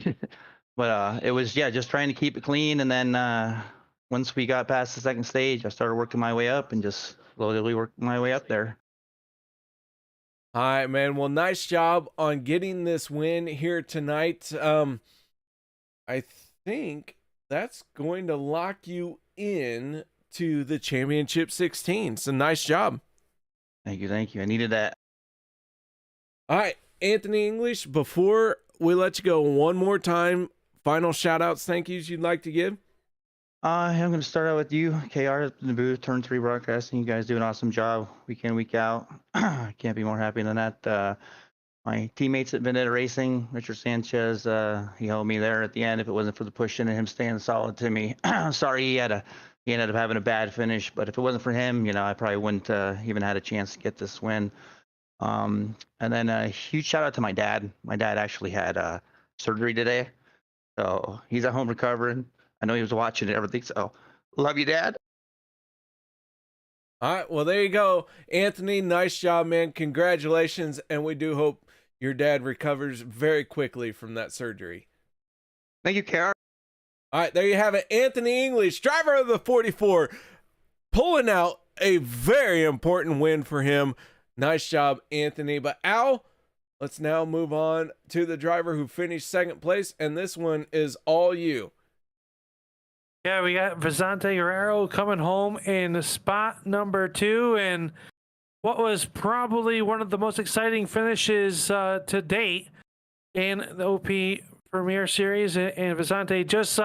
But it was, just trying to keep it clean. And then once we got past the second stage, I started working my way up and just slowly working my way up there. All right, man. Well, nice job on getting this win here tonight. I think that's going to lock you in to the Championship 16. So nice job. Thank you. I needed that. All right, Anthony English, before we let you go, one more time, final shout outs, thank yous you'd like to give? I'm going to start out with you, KR, in the booth, Turn 3 Broadcasting. You guys do an awesome job week in, week out. Can't be more happy than that. My teammates at Vendetta Racing, Richard Sanchez, he held me there at the end. If it wasn't for the push in and him staying solid to me, sorry he ended up having a bad finish. But if it wasn't for him, I probably wouldn't even had a chance to get this win. And then a huge shout out to my dad. My dad actually had surgery today, so he's at home recovering. I know he was watching it, everything. So love you, Dad. All right, well, there you go, Anthony. Nice job, man. Congratulations, and we do hope your dad recovers very quickly from that surgery. Thank you, KR. All right, there you have it. Anthony English, driver of the 44, pulling out a very important win for him. Nice job, Anthony. But Al, let's now move on to the driver who finished second place, and this one is all you. Yeah, we got Vicente Guerrero coming home in spot number 2, and what was probably one of the most exciting finishes to date in the OP Premier Series. And Vicente just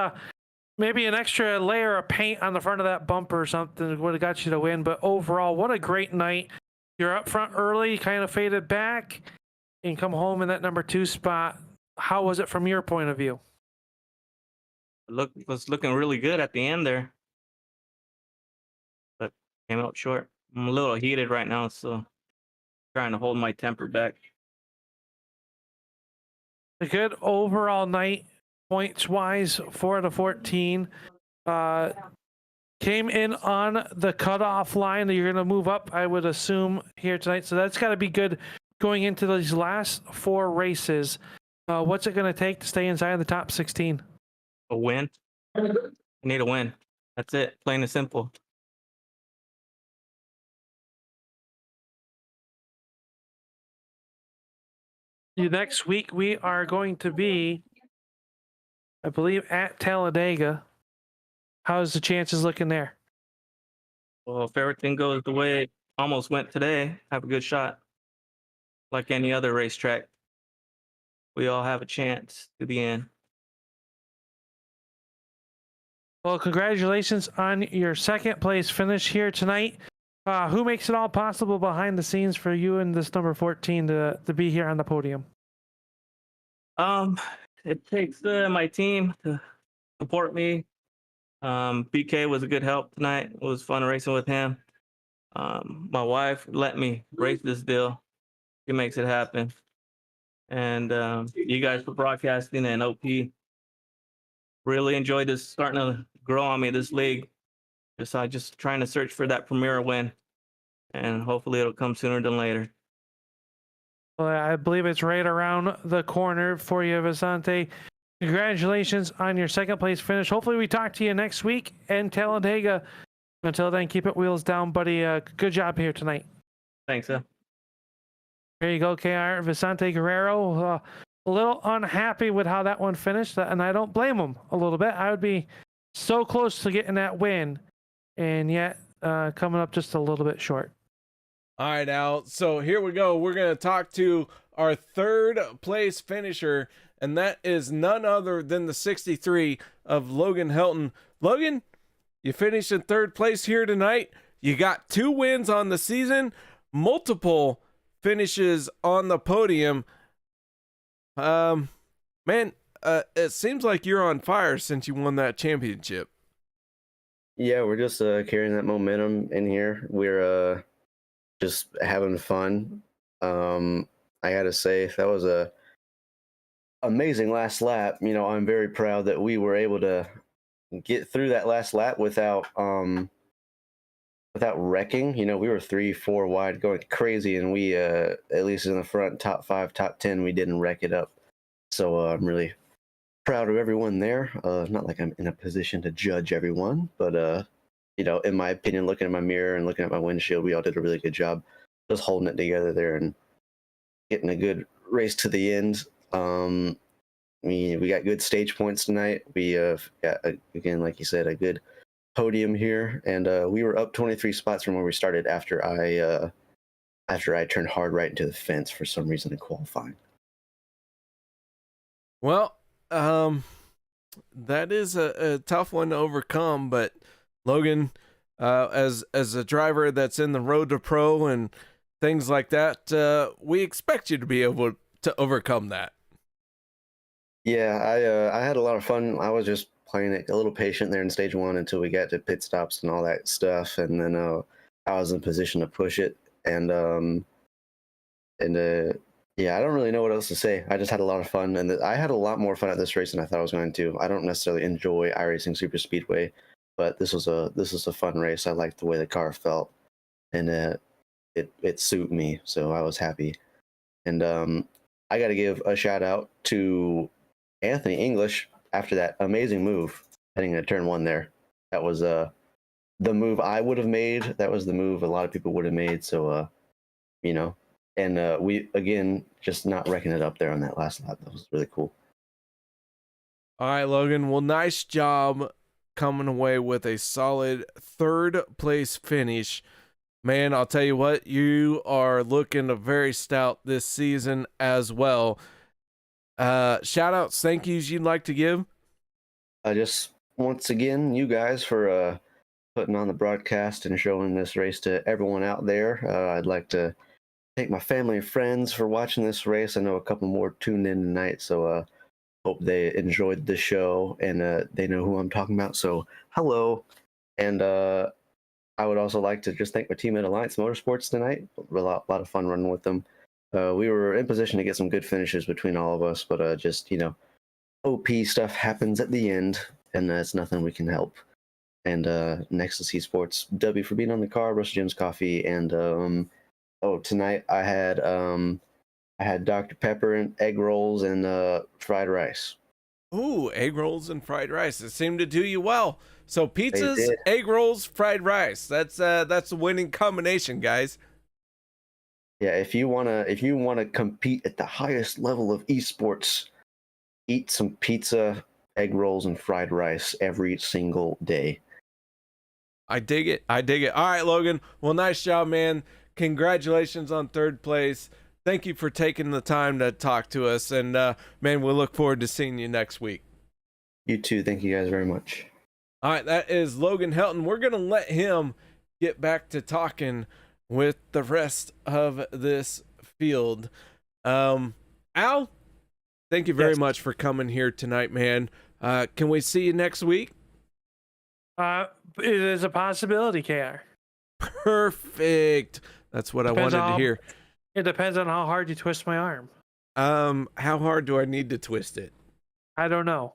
maybe an extra layer of paint on the front of that bumper or something would have got you the win. But overall, what a great night. You're up front early, kind of faded back, and come home in that number 2 spot. How was it from your point of view? Was looking really good at the end there, but came out short. I'm a little heated right now, so trying to hold my temper back. A good overall night, points wise, 4 out of 14. Came in on the cutoff line. You're going to move up, I would assume, here tonight. So that's got to be good going into these last 4 races. What's it going to take to stay inside the top 16? A win. I need a win. That's it. Plain and simple. Next week, we are going to be, I believe, at Talladega. How's the chances looking there? Well, if everything goes the way it almost went today, have a good shot. Like any other racetrack, we all have a chance to be in. Well, congratulations on your 2nd place finish here tonight. Who makes it all possible behind the scenes for you and this number 14 to be here on the podium? It takes my team to support me. BK was a good help tonight. It was fun racing with him. My wife let me race this deal. She makes it happen. And you guys for broadcasting and OP. Really enjoyed this, starting to grow on me, this league. Just trying to search for that premier win. And hopefully it'll come sooner than later. Well, I believe it's right around the corner for you, Vicente. Congratulations on your 2nd place finish. Hopefully we talk to you next week in Talladega. Until then, keep it wheels down, buddy. Good job here tonight. Thanks, sir. There you go, KR. Vicente Guerrero. A little unhappy with how that one finished, and I don't blame him a little bit. I would be so close to getting that win, and yet coming up just a little bit short. All right, Al. So here we go. We're going to talk to our 3rd place finisher, and that is none other than the 63 of Logan Helton. Logan, you finished in 3rd place here tonight. You got 2 wins on the season, multiple finishes on the podium. Man, it seems like you're on fire since you won that championship. Yeah, we're just carrying that momentum in here. We're just having fun. I gotta say, that was a amazing last lap. You know, I'm very proud that we were able to get through that last lap without wrecking. You know, we were 3-4 wide going crazy, and we at least in the front, top 5, top 10, we didn't wreck it up. So I'm really proud of everyone there. Not like I'm in a position to judge everyone, but you know, in my opinion, looking at my mirror and looking at my windshield, we all did a really good job just holding it together there and getting a good race to the end. We got good stage points tonight. We got, again, like you said, a good podium here, and we were up 23 spots from where we started after I turned hard right into the fence for some reason in qualifying. Well, that is a tough one to overcome, but Logan, as a driver that's in the road to pro and things like that, we expect you to be able to overcome that. Yeah, I had a lot of fun. I was just playing it a little patient there in stage 1 until we got to pit stops and all that stuff, and then I was in position to push it, and yeah, I don't really know what else to say. I just had a lot of fun, and I had a lot more fun at this race than I thought I was going to. I don't necessarily enjoy iRacing Superspeedway, but this was a fun race. I liked the way the car felt, and it suited me, so I was happy. And I got to give a shout out to Anthony English after that amazing move heading into turn 1 there. That was the move I would have made. That was the move a lot of people would have made. So you know, and we again just not wrecking it up there on that last lap. That was really cool. All right, Logan. Well, nice job coming away with a solid 3rd place finish. Man, I'll tell you what, you are looking very stout this season as well. Shout outs, thank yous you'd like to give? Just once again, you guys for putting on the broadcast and showing this race to everyone out there. I'd like to thank my family and friends for watching this race. I know a couple more tuned in tonight, so hope they enjoyed the show and they know who I'm talking about. So hello, and I would also like to just thank my team at Alliance Motorsports tonight. A lot of fun running with them. We were in position to get some good finishes between all of us, but just, you know, OP stuff happens at the end, and that's nothing we can help. And next to Sports, W for being on the car, Russell Jim's Coffee, and tonight I had Dr. Pepper and egg rolls and fried rice. Ooh, egg rolls and fried rice. It seemed to do you well. So pizzas, egg rolls, fried rice. That's a winning combination, guys. Yeah, if you wanna compete at the highest level of esports, eat some pizza, egg rolls, and fried rice every single day. I dig it. All right, Logan. Well, nice job, man. Congratulations on third place. Thank you for taking the time to talk to us. And, man, we'll look forward to seeing you next week. You too. Thank you guys very much. All right, that is Logan Helton. We're going to let him get back to talking with the rest of this field. Al, thank you very much for coming here tonight, man. Can we see you next week? It is a possibility, KR. Perfect. That's what I wanted to hear. It depends on how hard you twist my arm. How hard do I need to twist it? I don't know.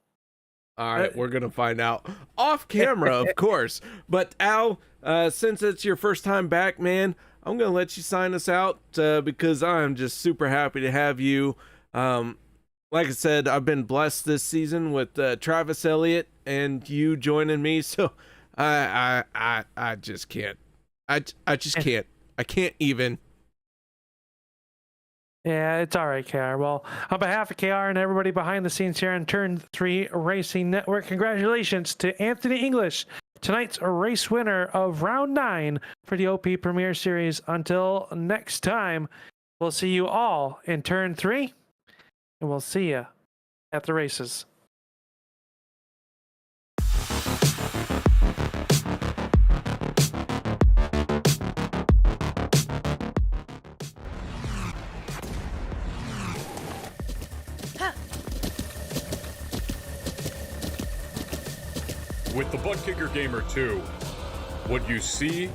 All right, we're gonna find out off camera, of course. But Al, since it's your first time back, man, I'm gonna let you sign us out because I'm just super happy to have you. Like I said, I've been blessed this season with Travis Elliott and you joining me, so I just can't. I just can't. I can't even. Yeah, it's all right, KR. Well, on behalf of KR and everybody behind the scenes here on Turn 3 Racing Network, congratulations to Anthony English, tonight's race winner of Round 9 for the OP Premier Series. Until next time, we'll see you all in Turn 3, and we'll see you at the races. With the Butt Kicker Gamer 2, what you see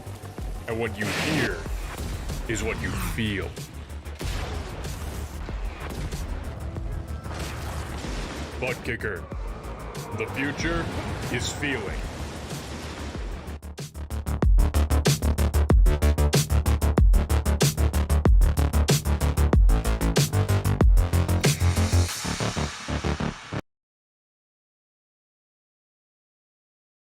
and what you hear is what you feel. Butt Kicker. The future is feeling.